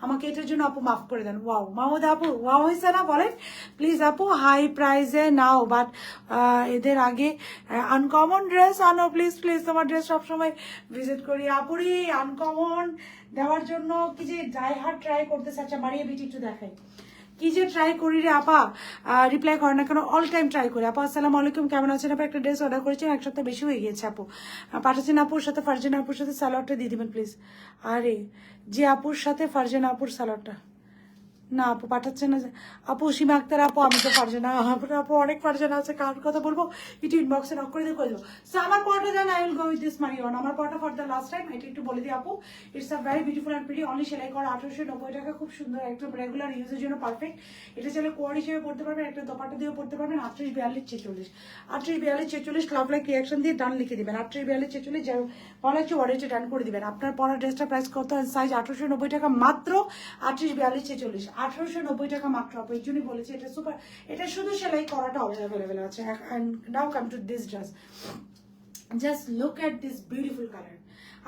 আমাকে এটার জন্য আপু মাফ করে দেন। ওয়াও মাহমুদ আপু, ওয়াও হয়েছে না বলেন প্লিজ আপু, হাই প্রাইসে নাও, বাট এদের আগে আনকমন ড্রেস আনো প্লিজ প্লিজ, তোমার ড্রেস সবসময় ভিজিট করি আপুরি, আনকমন দেওয়ার জন্য কি যে ডাই হার্ড ট্রাই করতেছে। আচ্ছা মারিয়া বিটি একটু দেখাই কি যে ট্রাই করি রে আপা, রিপ্লাই করে না কেন, অল টাইম ট্রাই করি আপা। আসসালামু আলাইকুম, কেমন আছেন আপা? একটা ড্রেস অর্ডার করেছেন, এক সপ্তাহ বেশি হয়ে গিয়েছে আপু, পাঠাচ্ছেন আপুর সাথে ফারজানা আপুর সাথে সালোয়ারটা দিয়ে দিবেন প্লিজ। আরে যে আপুর সাথে ফারজানা আপুর সালোয়ারটা না আপু পাঠাচ্ছে না আপু, সীমা আক্তার আপু, আমি তো ফারজানা আপু অনেক ফারজানা আছে, কার কথা বলবো একটু ইনবক্সে নক করে দিয়ে করে দেবো। সো আমার পড়াটা জান, I will go with this মারিয়ন। আমার পড়াটা ফর দ্য লাস্ট টাইম এটা একটু বলে দিই আপু, it's a very beautiful and pretty, only সেলাই করা 1890 টাকা, খুব সুন্দর, একদম রেগুলার ইউজের জন্য পারফেক্ট। এটা চাইলে কোয়ার হিসেবে পড়তে পারবেন, একটা দোপাটা দিয়েও পড়তে পারবেন। 38 42 46, 38 42 46 ক্লাব লাইক রিয়াকশন দিয়ে ডান লিখে দিবেন, 38 42 46 যা বলা হচ্ছে ওয়ারেটে ডান করে দিবেন। আপনার পড়া ড্রেসটা প্রাইস কত, সাইজ 1890 টাকা মাত্র, 38 42 46 1890 টাকা মাত্র আপু। এই জন্যই বলেছি এটা সুপার, এটা শুধু সেলাই করাটা অ্যাভেলেবেল আছে। and now come to this dress, just look at this beautiful color.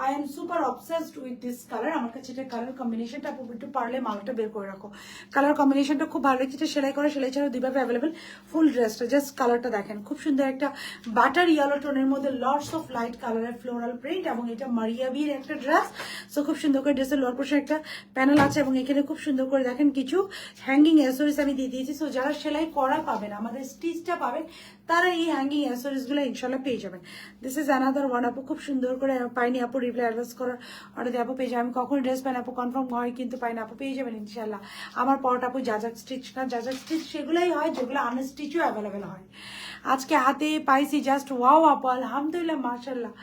I am super obsessed with this color. আমার কাছে এটা কালার কম্বিনেশনটা একটু পারলে মালটা বের করে রাখো, কালার কম্বিনেশনটা খুব ভালো লেগেছে। সেলাই করা, সেলাই ছাড়াও দুইভাবে অ্যাভেলেবেল। ফুল ড্রেসটা জাস্ট কালারটা দেখেন, খুব সুন্দর একটা বাটার ইয়েলো টোনের মধ্যে লটস অফ লাইট কালারের ফ্লোরাল প্রিন্ট, এবং এটা মারিয়াবির একটা ড্রেস। সো খুব সুন্দর করে ড্রেসের লোয়ার পোর্শনে একটা প্যানেল আছে, এবং এখানে খুব সুন্দর করে দেখেন কিছু হ্যাঙ্গিং অ্যাসেসরিজ আমি দিয়ে দিয়েছি। সো যারা সেলাই করা পাবেন, আমাদের স্টিচটা পাবেন, তারা এই হ্যাঙ্গিং অ্যাসেসরিজগুলো ইনশাল্লাহ পেয়ে যাবেন। দিস ইজ অ্যানাদার ওয়ান আপু, খুব সুন্দর করে পাইনি আপু রিপ্লাই অ্যাডভান্স করার অর্ডার দিয়ে আপু পেয়ে যাবেন। আমি কখন ড্রেস পাই না আপু, কনফার্ম হয় কিন্তু পাই না আপু, পেয়ে যাবেন ইনশাল্লাহ। আমার পরটা আপু জাজাক স্টিচ না, জাজাক স্টিচ সেগুলোই হয় যেগুলো আনস্টিচও অ্যাভেলেবেল হয়। আজকে হাতে পাইছি জাস্ট ওয়াও আপু, আলহামদুলিল্লাহ মাশাল্লাহ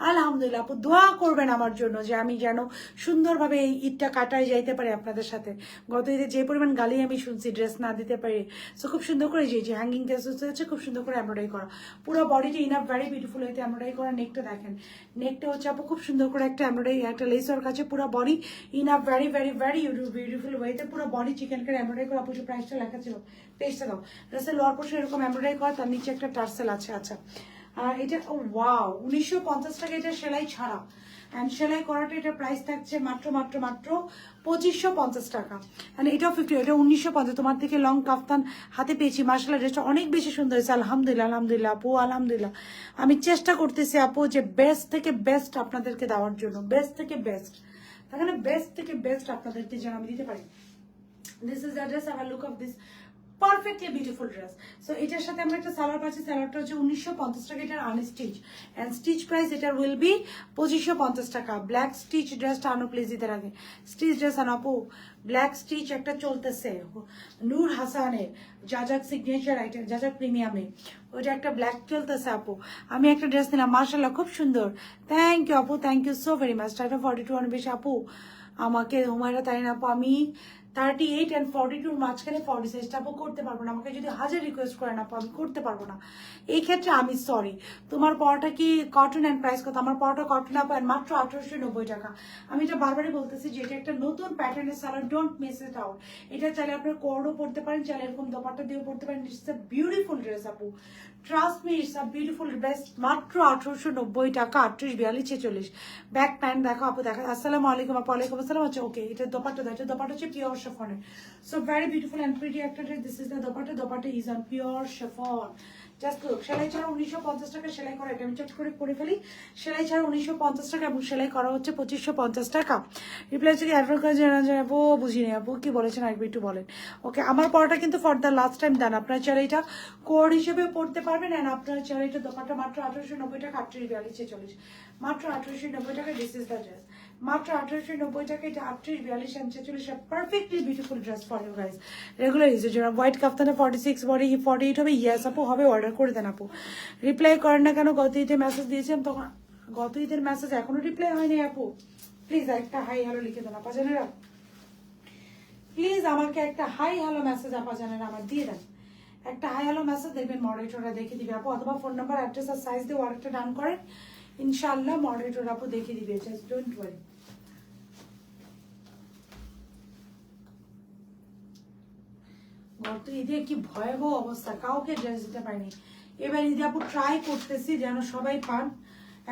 আলহামদুলিল্লাহ। আপু দোয়া করবেন আমার জন্য যে আমি যেন সুন্দরভাবে এই ঈদটা কাটায় যাইতে পারি আপনাদের সাথে। গত ঈদে যে পরিমাণ গালি আমি শুনছি ড্রেস না দিতে পারি, সো খুব সুন্দর করে যে হ্যাঙ্গিং টেস্ট হচ্ছে খুব সুন্দর করে এমব্রয়ডারি করা, পুরো বডিটা ইনাফ ভেরি বিউটিফুল হয়েছে এমব্রয়ডারি করা। নেকটা দেখেন, নেকটা হচ্ছে আপু খুব সুন্দর করে একটা এমব্রয়ডারি একটা লেস ওয়ার্ক আছে, পুরো body enough very very very beautiful ওয়েতে পুরো বডি চিকেন করে এমব্রয়ডারি করা। আপু প্রাইসটা লেখা ছিল, পেজটা দাও। ড্রেসের লোয়ার পোর্শন এরকম এমব্রয়ডারি করা, তার নিচে একটা টার্সেল আছে। আচ্ছা আর এটা ওয়াও 1950 টাকা, এটা সেলাই ছাড়া অ্যান্ড সেলাই করাটা এটা প্রাইস থাকছে মাত্র মাত্র মাত্র 2550 টাকা। অ্যান্ড এটাও 50, এটা 1950। তোমার থেকে লং কাফতান হাতে পেয়েছি মার্শাল্লাহ, ড্রেসটা অনেক বেশি সুন্দর হয়েছে আলহামদুলিল্লাহ আলহামদুলিল্লাহ আপু আলহামদুলিল্লাহ। আমি চেষ্টা করতেছি আপু যে বেস্ট থেকে বেস্ট আপনাদেরকে দেওয়ার জন্য, বেস্ট থেকে বেস্ট, তাহলে বেস্ট থেকে বেস্ট আপনাদেরকে যেন আমি দিতে পারি। This is the dress, have a look of this perfectly beautiful dress. So এটার সাথে আমরা একটা সালোয়ার পাচ্ছি, সালোয়ারটা হচ্ছে 1950 টাকা, এটার আনস্টিচ অ্যান্ড স্টিচ প্রাইস এটার উইল বি 2550 টাকা। ব্ল্যাক স্টিচ ড্রেসটা আনো প্লিজ ঈদের আগে, স্টিচ ড্রেস আনো আপু। ব্ল্যাক স্টিচ একটা চলতেছে নূর হাসানের জাজাক সিগনেচার আইটেম, জাজাক প্রিমিয়ামে, ওইটা একটা ব্ল্যাক চলতেছে আপু। আমি একটা ড্রেস নিলাম মার্শাল্লাহ খুব সুন্দর, থ্যাংক ইউ আপু, thank you so very much. টাইটা 42 অনেক বেশি আপু আমাকে হুমায়রা তাই না আপু, আমি 38 and 42 মাঝখানে 46 আপু করতে পারবো না, আমাকে যদি হাজার রিকোয়েস্ট করেন আপু আমি করতে পারবো না। এই ক্ষেত্রে আমি সরি। তোমার পড়াটা কি কটন অ্যান্ড প্রাইস কত? আমার পড়াটা কটন আপু মাত্র 1890 টাকা। আমি এটা বারবারই বলতেছি যে এটা একটা নতুন প্যাটার্নের salwar, don't miss it out. এটা চাইলে আপনার কোডও পড়তে পারেন, চাইলে এরকম দোপাট্টা দিয়েও পড়তে পারেন। ইটস আ বিউটিফুল ড্রেস আপু, trust me it's a beautiful dress. মাত্র 1890 টাকা, 38 42 46। ব্যাক প্যান্ট দেখো আপু, দেখা। আসসালামু আলাইকুম আপু। ওয়ালাইকুম আসসালাম। আচ্ছা ওকে, এটা দোপাট্টা দাও, এটা দোপাট্টা হচ্ছে পিওর শিফনের। So very beautiful and pretty একটা dress. This is the dupatta, dupatta is on pure chiffon. Just look, সেলাই ছাড়া 1950 টাকা, সেলাই করা এটা আমি চেক করে ফেলি, সেলাই ছাড়া 1950 টাকা এবং সেলাই করা হচ্ছে 2550 টাকা। রিপ্লাই থেকে অ্যাডভান্স করে জানাবো, বুঝিনি আপু কি বলেছেন আরেকবার একটু বলেন। ওকে, আমার পড়াটা কিন্তু ফর দ্য লাস্ট টাইম ডান। আপনার চাইলে এটা কোড হিসেবে পড়তে পারবেন অ্যান্ড আপনার চাইলে এটা দোপাট্টা মাত্র 1890 টাকা, 38 42 46, মাত্র 1890 টাকা। দিস ইজ দ্য ড্রেস, মাত্র 1890 টাকা। এটা 38 42 46, perfectly beautiful dress for you guys. Regular ইউজের জন্য হোয়াইট কাফতানে 46 বডি 48 হবে। ইয়েস আপু হবে, অর্ডার করে দেন আপু। রিপ্লাই করেন না কেন? গত ঈদে মেসেজ দিয়েছিলাম তখন, গত ঈদের মেসেজ এখনো রিপ্লাই হয়নি আপু। প্লিজ একটা হাই হ্যালো লিখে দেন আপা জানেরা, প্লিজ আমাকে একটা হাই হ্যালো মেসেজ আপা জানেরা আমার দিয়ে দেন। একটা হাই হ্যালো মেসেজ দেখবেন, মডারেটররা দেখে দিবে আপু, অথবা ফোন নাম্বার অ্যাড্রেস আর সাইজ দিয়ে অর্ডারটা ডান করেন, ইনশাআল্লাহ মডারেটর আপু দেখে দিবে, জাস্ট ডোন্ট ওয়ারি। গত ঈদে কি ভয়াবহ অবস্থা, কাউকে ড্রেস দিতে পারিনি। এবার ঈদে আপু ট্রাই করতেছি যেন সবাই পান,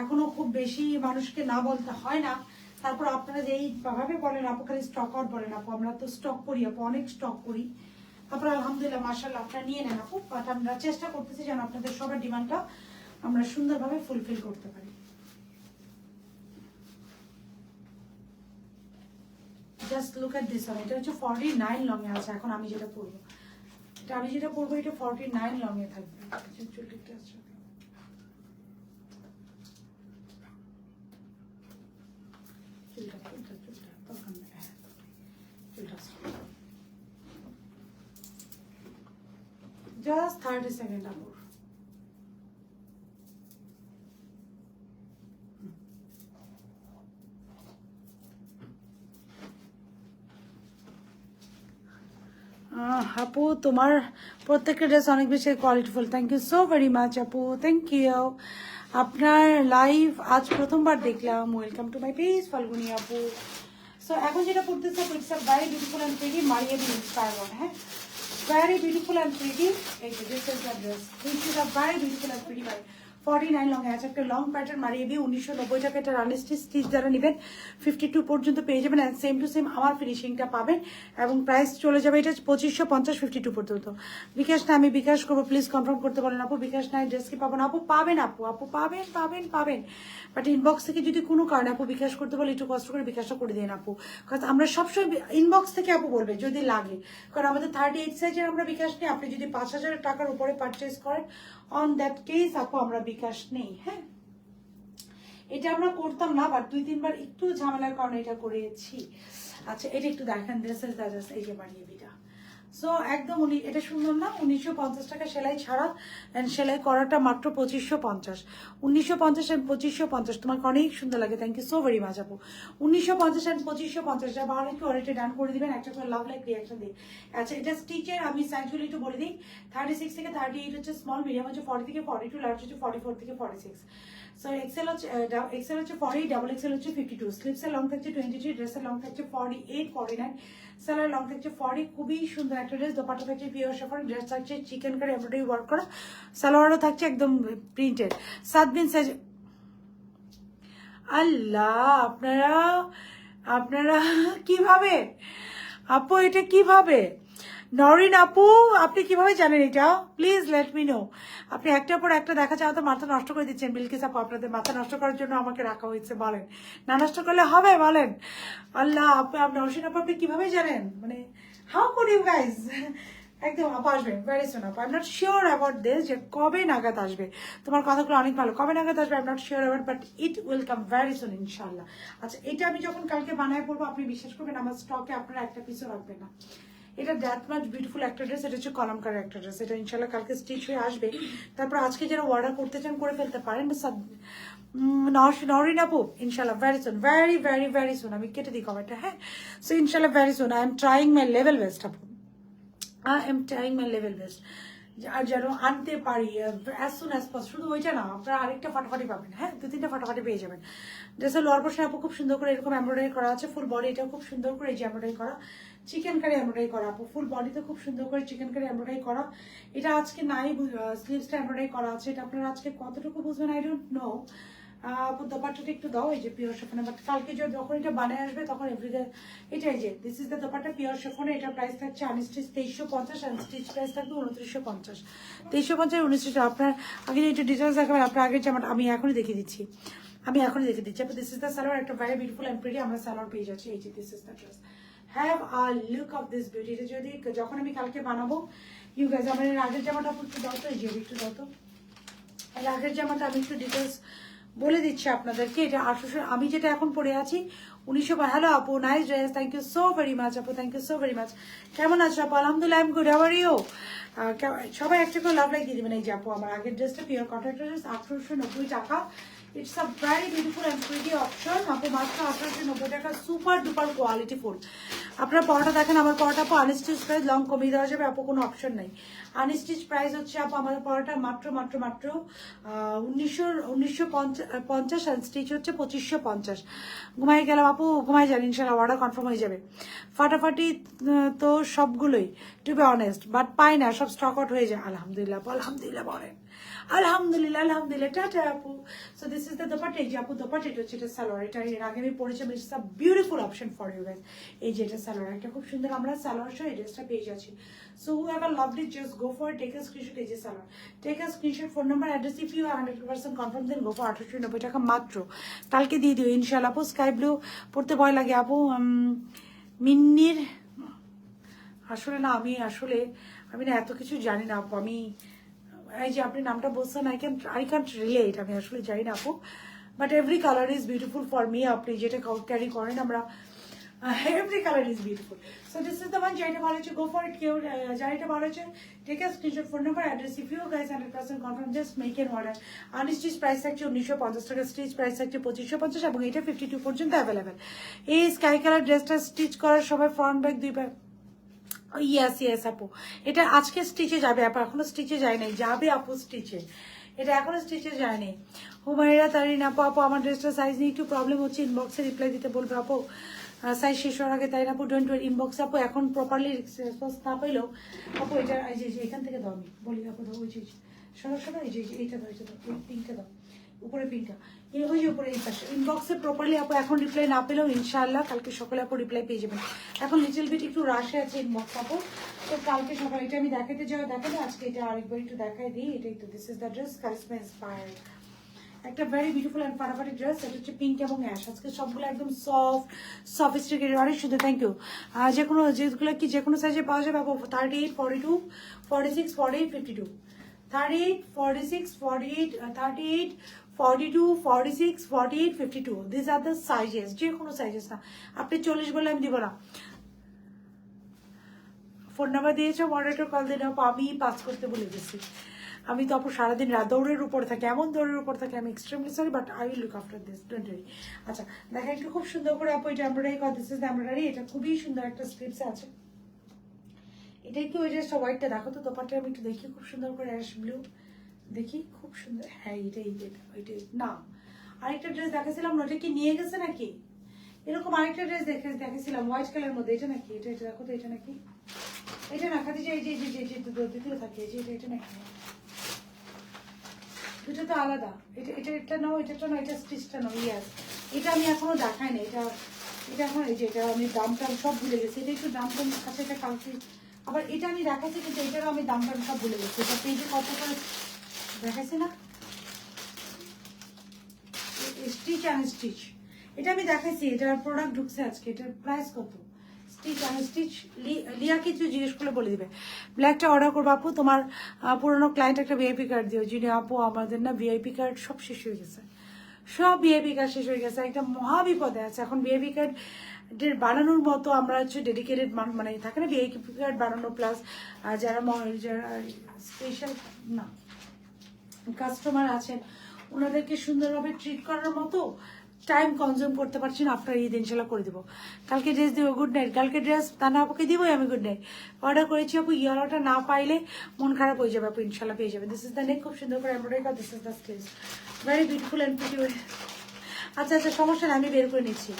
এখনো খুব বেশি মানুষকে না বলতে হয় না। তারপর আপনারা যেই ভাবে বলেন আপু, খালি স্টক আউট বলেন আপু, আমরা তো স্টক করি আপু, অনেক স্টক করি। তারপর আলহামদুলিল্লাহ মাশাআল্লাহ আপনারা নিয়ে নেন আপু, বাট আমরা চেষ্টা করতেছি যেন আপনাদের সবার ডিমান্ডটা আমরা সুন্দরভাবে ফুলফিল করতে পারি। Just look at this one, এটা হচ্ছে 49 লং এ আছে। এখন আমি যেটা পরবো, এটা আমি যেটা পরবো এটা 49 লং এ থাকবে। চুলটা আছে, জাস্ট 30 সেকেন্ড আপু। আপু তোমার প্রত্যেকটা ড্রেস অনেক বেশি কোয়ালিটিফুল, thank you so very much আপু, থ্যাংক ইউ। আপনার লাইভ আজ প্রথমবার দেখলাম, welcome to my page Falguni আপু। সো এখন যেটা পড়তেছে, it's a very beautiful and pretty, Maria B inspired one. হ্যাঁ, ভেরি বিউটিফুল অ্যান্ড প্রিটি, এই যে this is the dress, this is a very beautiful and pretty. 49 long আছে, একটা long pattern মারিয়ে দিয়ে 1990 টাকা। এটা রানিস্টিচ স্টিচ যারা নেবেন 52 পর্যন্ত পেয়ে যাবেন অ্যান্ড সেম টু সেম আমার ফিনিশিংটা পাবেন এবং প্রাইস চলে যাবে এটা 2550 52 পর্যন্ত। বিকাশ না, আমি বিকাশ করবো, প্লিজ কনফার্ম করতে বলেন আপু। বিকাশ নাই ড্রেস কি পাবো না আপু? পাবেন আপু, আপু পাবেন পাবেন পাবেন, বাট ইনবক্স থেকে যদি কোনো কারণে আপু বিকাশ করতে বলে একটু কষ্ট করে বিকাশটা করে দিন আপু, কারণ আমরা সবসময় ইনবক্স থেকে আপু বলবে যদি লাগে, কারণ আমাদের 38 সাইজের আমরা বিকাশ নেই। আপনি যদি 5000 টাকার উপরে পারচেস করেন অন দ্যাট কেস আপু আমরা বিকাশ নেই। হ্যাঁ, এটা আমরা করতাম না, বাট 2-3 বার একটু ঝামেলার কারণে এটা করেছি। আচ্ছা এটা একটু দেখেন, দিস ইজ দ্য জাস্ট এই যে বানিয়ে বিটা। সো একদম এটা সুন্দর না? 1950 টাকা সেলাই ছাড়া, অ্যান্ড সেলাই করাটা মাত্র 2550। 1950 অ্যান্ড 2550, তোমাকে অনেক সুন্দর লাগে। Thank you so very much আপু। 1950 অ্যান্ড 2550, যা ভালো একটু অলরেডি ডান করে দিবেন, একটা করে লাভ লাইক রিয়াকশন দিই। আচ্ছা এটা স্টিচের আমি সাইজগুলো একটু বলে দিই। 36 থেকে 38 হচ্ছে স্মল, মিডিয়াম হচ্ছে 40 থেকে 42, লার্জ হচ্ছে 44 থেকে 46। সো এক্সেল হচ্ছে 40, ডাবল এক্সেল হচ্ছে 52, স্লিপসের লং থাকছে 23, ড্রেসের লং থাকছে 48, 49, সালোয়ার লং থাকছে 40। খুবই সুন্দর একটা ড্রেস। দোপাট্টা থাকছে পিওর শিফন, ড্রেস থাকছে চিকেন কারি এমব্রয়ডারি ওয়ার্ক করা, সালোয়ারও থাকছে একদম প্রিন্টেড। 7 বিন সাইজ। আল্লাহ আপনারা কিভাবে আপু, এটা কিভাবে? নরিন আপু আপনি কিভাবে জানেন এটা? Please let me no. আপনি একটার পর একটা দেখা যাওয়া তো মাথা নষ্ট করে দিচ্ছেন। বিলকিস আপু আপনাদের মাথা নষ্ট করার জন্য আমাকে রাখা হয়েছে, বলেন না নষ্ট করলে হবে? বলেন। আল্লাহ আপনি নরিন আপু আপনি কিভাবে জানেন? মানে হাউ কুড ইউ গাইজ? একদম আপু আসবে ভেরি সুন আপু। I am not sure about this, যে কবে নাগাদ আসবে। তোমার কথাগুলো অনেক ভালো, কবে নাগাদ আসবে I am not sure about, but it will come very soon ইনশাল্লাহ। আচ্ছা এটা আমি যখন কালকে বানায় পড়বো, আপনি বিশ্বাস করবেন আমার স্টকে আপনারা একটা পিসও রাখবেন না। এটা দ্যাট মাচ বিউটিফুল একটা ড্রেস। এটা হচ্ছে কলমকারি একটা ড্রেস। এটা ইনশাল্লাহ কালকে স্টিচ হয়ে আসবে। তারপর আজকে যারা অর্ডার করতে চান করে ফেলতে পারেন। নরিন আপু ইনশাল্লাহ very soon, very very very soon. আমি কেটে দিই কমেন্টটা, হ্যাঁ। সো ইনশাল্লাহ very soon. I am trying my level best আপু, I am trying my level best. আর যেন আনতে পারি অ্যাজ সুন অ্যাজ পসিবল। শুধু ওইটা না, আপনারা আরেকটা ফাটাফাটি পাবেন, হ্যাঁ 2-3টা ফাটাফাটি পেয়ে যাবেন। ড্রেসের লোয়ার পোর্শন আপু খুব সুন্দর করে এরকম এমব্রয়ডারি করা আছে। ফুল বডি এটাও খুব সুন্দর করে এই যে এমব্রয়ডারি করা, চিকেন কারি এমব্রয়ডারি করা আপু। ফুল বডিতে খুব সুন্দর করে চিকেন কারি এমব্রয়ডারি করা। এটা আজকে নাই, স্লিভসটা এমব্রয়ডারি করা আছে। এটা আপনারা আজকে কতটুকু বুঝবেন আই ডোন্ট নো। আপু দোপাট্টাটা একটু দাও, এই যে পিওর শিফনে। বাট কালকে যখন এটা বানায় আসবে তখন এভরিডে এটাই যে this is the dupatta pure শিফনে। এটা প্রাইস থাকছে আনস্টিচ 2350, আর স্টিচ প্রাইস থাকবে 2950। 2350 29। আপনার আগে যে একটু ডিটেলস দেখাবেন, আপনার আগের জামাটা আমি এখনই দেখিয়ে দিচ্ছি। আপু দিস ইজ দ্য সালোয়ার, একটা ভেরি বিউটিফুল এন্ড প্রিটি আমরা সালোয়ার পেয়ে যাচ্ছি। এই যে this is the dress, have a look of this beauty. এটা যদি যখন আমি কালকে বানাবো ইউ গাইজ, আমার এর আগের জামাটা একটু দাও তো, এই যে একটু দাও তো। এর আগের জামাটা আমি একটু ডিটেলস বলে দিচ্ছি আপনাদেরকে। এটা 800, আমি যেটা এখন পরে আছি 1900। হ্যালো আপু, nice dress, thank you so very much আপু, thank you so very much. কেমন আছো আপু? আলহামদুলিল্লাহ I am good, how are you? সবাই একটা করে লাভ লাইক দিয়ে দিবেন। এই যে আপু আমার আগের ড্রেসটা পিওর কটন ড্রেস, 890 টাকা। It's a very beautiful and pretty option আপু, মাত্র 890 টাকা। Super duper quality full. আপনার পরোটা দেখেন, আমার পরোটা আপু আনস্টিচ প্রাইস, লং কমিয়ে দেওয়া যাবে আপু, কোনো অপশন নাই। আনস্টিচ প্রাইস হচ্ছে আপু আমাদের পরোটা মাত্র 1950, আর স্টিচ হচ্ছে 2550। ঘুমাই গেলাম আপু, ঘুমাই যান ইনশাল্লাহ, অর্ডার কনফার্ম হয়ে যাবে। ফাটাফাটি তো সবগুলোই টু বি অনেস্ট, বাট পাই না, সব স্টক আউট হয়ে যায়। আলহামদুলিল্লাহ আলহামদুলিল্লাহ বলেন, আলহামদুলিল্লাহ আলহামদুলিল্লাহ, টাটা আপু। So this is the dupatta. এই যে আপু দোপাট্টা, এটা হচ্ছে এটা সালোয়ার। এটা এর আগে আমি পড়েছি, it's a beautiful option for you guys. এই যে এটা সালোয়ার, একটা খুব সুন্দর আমরা সালোয়ার সহ এই ড্রেসটা পেয়ে যাচ্ছি। So whoever loved it just go for, take a screenshot. এই যে salwar, take a screenshot, phone number address, if you 100% confirm then go for 890 টাকা মাত্র। কালকে দিয়ে দিও ইনশাআল্লাহ আপু। স্কাই ব্লু পড়তে ভয় লাগে আপু। মিন্নির আসলে না, আমি না এত কিছু জানি না আপু। আমি এই যে আপনি নামটা বলছেন, আই ক্যান্ট রিলেট, আমি আসলে জানি না আপু। But every colour is beautiful for me. আপনি যেটা ক্যারি করেন, আমরা every colour is beautiful. So this is the one. যেটা ভালো হচ্ছে গো ফর ইট। কেউ যেটা ভালো হচ্ছে take a screenshot, phone number address, if you guys 100% confirm just make an order. Unstitch price থাকছে 1950 টাকা, স্টিচ প্রাইস থাকছে 2550, এবং এটা 52 পর্যন্ত অ্যাভেলেবেল। এই স্কাই কালার ড্রেসটা স্টিচ করার সবাই ফ্রন্ট ব্যাক দুই ব্যাগ। ইয়েস আপু, এটা আজকে স্টিচে যাবে আপু, এখনো স্টিচে যায় নাই, যাবে আপু স্টিচে, এটা এখনো স্টিচে যায়নি। হুমায়রা তারিন আপু, আমার ড্রেসটা সাইজ নিয়ে একটু প্রবলেম হচ্ছে, ইনবক্সে রিপ্লাই দিতে বলবে আপু, সাইজ শেষ হওয়ার আগে। তাই আপু ডোন্ট ওয়ারি, ইনবক্স আপু এখন প্রপারলি রেসপন্স না পেলেও আপু এটা এই যে এখান থেকে দাও, আমি বলি আপু দাও, ওই যে সরাসরি এই যে এইটা দাও, এইটা দাও, এই পিঙ্কটা দাও, উপরে পিঙ্কটা, ওই যে উপরে এই পাশে ইনবক্সে প্রপারলি আপু এখন রিপ্লাই না পেলেও ইনশাআল্লাহ কালকে সকালে আপু রিপ্লাই পেয়ে যাবেন। এখন লিটল বিট একটু রাশে আছে ইনবক্স আপু, তো কালকে সকালে এটা আমি দেখাতে দেখাবো, আজকে এটা আরেকবার একটু দেখাই দিই। এটাই তো, this is the dress, Karishma inspired, একটা ভেরি বিউটিফুল অ্যান্ড ফাটাফাটি ড্রেস। এটা হচ্ছে পিঙ্ক এবং অ্যাশ। আজকে সবগুলো একদম সফট সফিস্টিকেটেড, অনেক সুন্দর। Thank you. যে কোনো সাইজে পাওয়া যাবে আপু। 38, 42, 46, 48, 52, 38, 46, 48, 38, 42, 46, 48, 52. These are the sizes. যে কোনো সাইজেস না, আপনি 40 বলে আমি দিব না। ফোন নাম্বার দিয়েছো, মডারেটর কল দিয়ে নাও। আমি পাস করতে বলে গেছি। আমি তো আপু সারাদিন রাত দৌড়ের উপর থাকে, এমন দৌড়ের উপর থাকে, আমি extremely sorry, but I will look after this, don't worry. আচ্ছা দেখা একটু খুব সুন্দর করে আপু এটা এমব্রয়ডারি করা, দিস ইজ এমব্রয়ডারি। এটা খুবই সুন্দর একটা স্লিপস আছে। এটাই কি ওই যে হোয়াইটটা দেখো তো, দোপাট্টা আমি একটু দেখি, খুব সুন্দর করে অ্যাশ ব্লু দেখি, খুব সুন্দর। হ্যাঁ এটাই ওইটাই না, আরেকটা ড্রেস দেখেছিলাম না, ওটা কি নিয়ে গেছে নাকি? এরকম আরেকটা ড্রেস দেখেছিলাম হোয়াইট কালার মধ্যে, এটা নাকি? এটা দেখো তো, এটা নাকি? এটা না খাতে যে দ্বিতীয় থাকে, এটা নাকি? দুটো তো আলাদা। এটা নাও, এটা নাও, এটা স্টিচটা নাও। ইয়াস, এটা আমি এখনো দেখাই না। এটা এখন এই যে এটা আমি দামটা সব ভুলে গেছি। এটা একটু দাম কম আছে, এটা কালকে আবার এটা আমি দেখাচ্ছি, কিন্তু এটারও আমি দামটা সব ভুলে গেছি। এটা পেজে কত করে দেখাইছি না, স্টিচ অ্যান্ড স্টিচ, এটা আমি দেখাইছি। এটার প্রোডাক্ট ঢুকছে আজকে। এটার প্রাইস কত? Stitch and stitch. লিয়া কিছু জিজ্ঞেস করলে বলে দিবে। ব্ল্যাকটা অর্ডার করবো আপু, তোমার পুরোনো ক্লায়েন্ট একটা ভিআইপি কার্ড দিও। যিনি আপু আমাদের না ভিআইপি কার্ড সব শেষ হয়ে গেছে, সব ভিআইপি কার্ড শেষ হয়ে গেছে। একটা মহা বিপদে আছে এখন। ভিআইপি কার্ড বানানোর মতো আমরা হচ্ছে ডেডিকেটেড মানে থাকে না ভিআইপি কার্ড বানানো, প্লাস যারা স্পেশাল না কাস্টমার আছেন ওনাদেরকে সুন্দরভাবে ট্রিট করার মতো টাইম কনজিউম করতে পারছি না। আপনার ঈদ ইনশাল্লাহ করে দিব। কালকে ড্রেস দিব, গুড নাইট। কালকে ড্রেস তা না আপুকে দিবই আমি গুড নাইট। অর্ডার করেছি আপু, ইয়েলোটা না পাইলে মন খারাপ হয়ে যাবে আপু, ইনশাল্লাহ পেয়ে যাবে। দিস ইজ দ্য নেক, খুব সুন্দর করে এমব্রয়ডারি করা। This is the sleeves, very beautiful and pretty. আচ্ছা আচ্ছা সমস্যা না, আমি বের করে নিচ্ছি।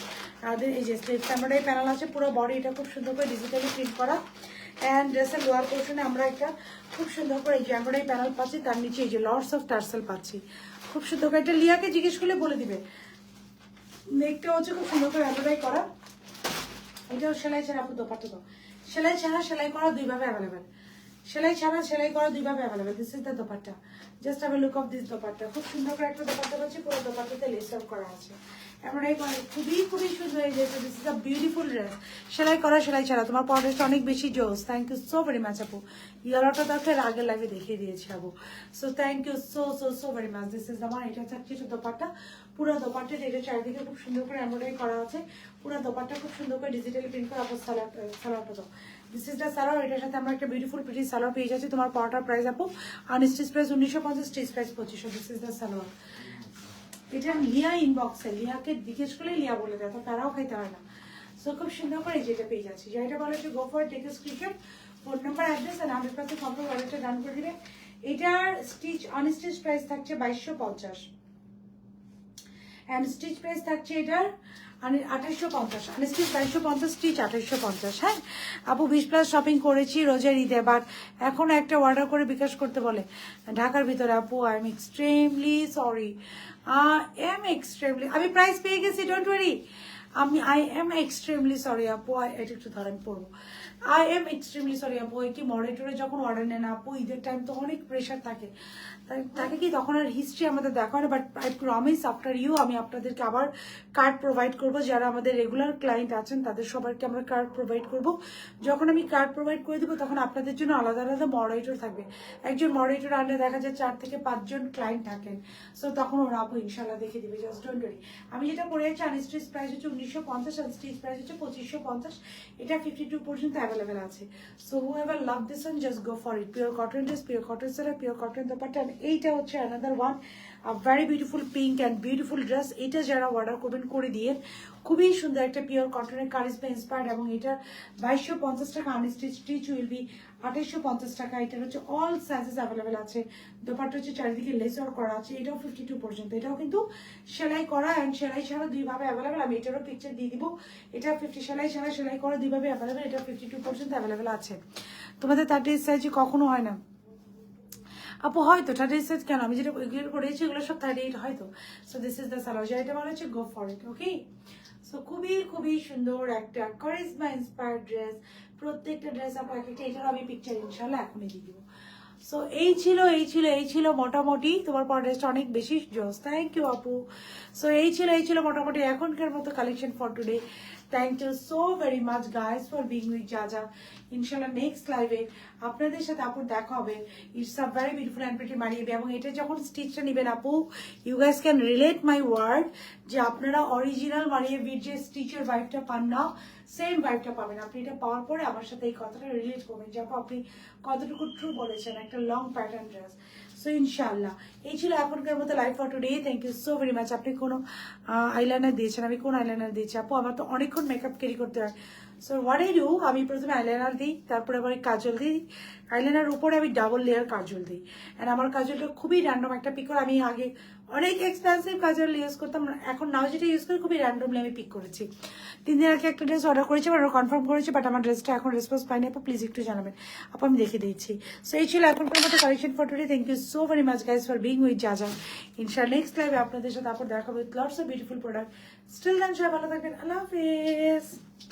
আমাদের এই যে স্লিভস এমব্রয়ডারি প্যানেল আছে, পুরো বডি এটা খুব সুন্দর করে ডিজিটালি প্রিন্ট করা। অ্যান্ড ড্রেসের লোয়ার পোর্শনে আমরা একটা খুব সুন্দর করে এই যে এমব্রয়ডারি প্যানেল পাচ্ছি, তার নিচে এই যে লর্ডস অফ টার্সেল পাচ্ছি। খুব সুন্দর করে, এটা লিয়াকে জিজ্ঞেস করলে বলে দিবে। নেকটা হচ্ছে খুব সুন্দর করে এমব্রয়ডারি করা। এটাও সেলাই ছাড়া আপু, দোপাট্টা দাও। সেলাই ছাড়া সেলাই করা দুইভাবে অ্যাভেলেবেল, সেলাই ছাড়া সেলাই করা দুইভাবে available. This is the dupatta, just have a look of this dupatta. খুব সুন্দর করে একটা দোপাট্টা পাচ্ছি, পুরো দোপাট্টাতে লেস আউট করা আছে। এমব্রয়ডারি করা খুবই খুবই সুন্দর হয়ে গেছে। This is a beautiful dress, সেলাই করা সেলাই ছাড়া। তোমার পরেরটা অনেক বেশি জোস। Thank you so very much আপু। ইয়েলোটা তো একটা আগে লাগে দেখিয়ে দিয়েছি আপু, so thank you so so so very much. This is আমার, এটা থাকছে দোপাট্টা। পুরো দোপাট্টা এটা চারিদিকে খুব সুন্দর করে এমব্রয়ডারি করা আছে। পুরো দোপাট্টা খুব সুন্দর করে ডিজিটালি প্রিন্ট করা। আপু সালোয়ারটা দাও। This is the salwar. এটার সাথে আমরা একটা বিউটিফুল প্রিটি সালোয়ার পেয়ে যাচ্ছি। তোমার পরোটার প্রাইস আপু unstitch price 1950, stitch price 2500। This is the salwar. এটা লিয়া ইনবক্সে, লিয়াকে জিজ্ঞেস করলে লিয়া বলে দেয়, তো তারাও খাইতে হয় না। সো খুব সুন্দর করে যেটা পেয়ে যাচ্ছি। যেটা বলে যে go for take screenshot, phone number, address আর 100% কমপ্লিট অর্ডারটা ডান করে দিবে। এটার স্টিচ আনস্টিচ প্রাইস থাকছে 2250 অ্যান্ড স্টিচ প্রাইস থাকছে এটার 2850। Unstitch 2250, stitch 2850। হ্যাঁ আপু 20+ শপিং করেছি রোজার ঈদে, বাট এখন একটা অর্ডার করে বিকাশ করতে বলে ঢাকার ভিতরে। আপু আই এম এক্সট্রিমলি সরি, আমি প্রাইস পেয়ে গেছি, don't worry. I am extremely sorry আপু। এটা একটু ধরেন পড়বো। আই এম এক্সট্রিমলি সরি আপু। এই কি মডারেটরে যখন অর্ডার নেন আপু, ঈদের টাইম তো অনেক প্রেশার থাকে, তাকে কি তখন আর হিস্ট্রি আমাদের দেখা হয় না। But I promise after you আমি আপনাদেরকে আবার কার্ড প্রোভাইড করব। যারা আমাদের রেগুলার ক্লায়েন্ট আছেন তাদের সবাইকে আমরা কার্ড প্রোভাইড করব। যখন আমি কার্ড প্রোভাইড করে দেবো তখন আপনাদের জন্য আলাদা আলাদা মডারেটর থাকবে। একজন মডারেটর আনলে দেখা যায় 4 থেকে 5 জন ক্লায়েন্ট থাকেন। সো তখন ওরা আপু ইনশাল্লাহ দেখে দিবে, জাস্ট ডোন্ট ওয়ারি। আমি যেটা পরে যাচ্ছি আনস্টিচ প্রাইস হচ্ছে 1950 আর স্টিচ প্রাইস হচ্ছে 2550। এটা 52 পর্যন্ত অ্যাভেলেবেল আছে। So who ever love this one just go for it. Pure cotton dress, pure cotton seller, pure cotton dupatta. এইটা হচ্ছে another one, a very beautiful pink and beautiful dress. এটা যারা order করবেন করে দিয়ে, খুবই সুন্দর একটা পিওর কটনের কারিজমা ইন্সপায়ার্ড। এবং এটা 2250 টাকা আনস্টিচ, স্টিচ উইল বি 2850 টাকা। এটার হচ্ছে অল সাইজেস অ্যাভেলেবেল আছে। দোপাট্টা হচ্ছে চারিদিকে লেস ওয়ার্ক করা আছে। এটাও 52 পর্যন্ত। এটাও কিন্তু সেলাই করা অ্যান্ড সেলাই ছাড়া দুইভাবে অ্যাভেলেবেল। আমি এটারও পিকচার দিয়ে দিব। এটা 50 সেলাই ছাড়া সেলাই করা দুইভাবে অ্যাভেলেবেল। এটা 52 পর্যন্ত অ্যাভেলেবেল আছে। তোমাদের 30 সাইজে কখনো হয় না আপু, হয়তো 30 সাইজ কেন, আমি যেটা এগুলো করেছি এগুলো সব 38 হয়তো। So this is the salwar, যেটা বলা হচ্ছে go for it. Okay, so খুবই খুবই সুন্দর একটা কারিজমা ইন্সপায়ার্ড ড্রেস। প্রত্যেকটা ড্রেস আপু এক একটা, এটারও আমি পিকচার ইনশাল্লাহ এখনই দিয়ে দিব। সো এই ছিল মোটামুটি। তোমার পর ড্রেসটা অনেক বেশি জোস, থ্যাংক ইউ আপু। সো এই ছিল মোটামুটি এখনকার মতো collection for today. Thank you so very much guys for being with জাজা। ইনশাল্লাহ নেক্সট লাইভে আপনাদের সাথে আপুর দেখা হবে। It's a very beautiful and pretty মারিয়ে এবং এটা যখন স্টিচটা নেবেন আপু, you guys can relate my word যে আপনারা অরিজিনাল মারিয়ে বিট যে স্টিচের ভাইবটা পান না, সেম ভাইবটা পাবেন। আপনি এটা পাওয়ার পরে আমার সাথে এই কথাটা রিলেট করবেন যে আপু আপনি কতটুকু ট্রু বলেছেন, একটা লং প্যাটার্ন ড্রেস। সো ইনশাল্লাহ এই ছিল এখনকার মতো live for today. Thank you so very much. আপনি কোনো আইলাইনার দিয়েছেন? আমি কোন আইলাইনার দিয়েছি আপু? আমার তো অনেকক্ষণ মেকআপ ক্যারি করতে হয়। সো হোয়াট আই ডু, আমি প্রথমে আইলাইনার দিই, তারপরে আবার কাজল দিই, আইলাইনার উপরে আমি ডাবল লেয়ার কাজল দিই। অ্যান্ড আমার কাজলটা খুবই র্যান্ডম একটা পিক করে, আমি আগে অনেক এক্সপেন্সিভ কাজল ইউজ করতাম, এখন নাও যেটা ইউজ করি খুবই র্যান্ডমলি আমি পিক করেছি। 3 দিন আগে একটা ড্রেস অর্ডার করেছি, ওরা কনফার্ম করেছি, বাট আমার ড্রেসটা এখন রেসপন্স পাইনি আপু, প্লিজ একটু জানাবেন আপু, আমি দেখে দিচ্ছি। সো এই ছিল এখনকার মতো collection for today. Thank you so very much guys for being with জাজা। ইনশাআল্লাহ নেক্সট লাইভে আপনাদের সাথে আপু দেখা হবে with lots of beautiful product. Still then সবাই ভালো থাকবেন, আল্লাহ হাফেজ।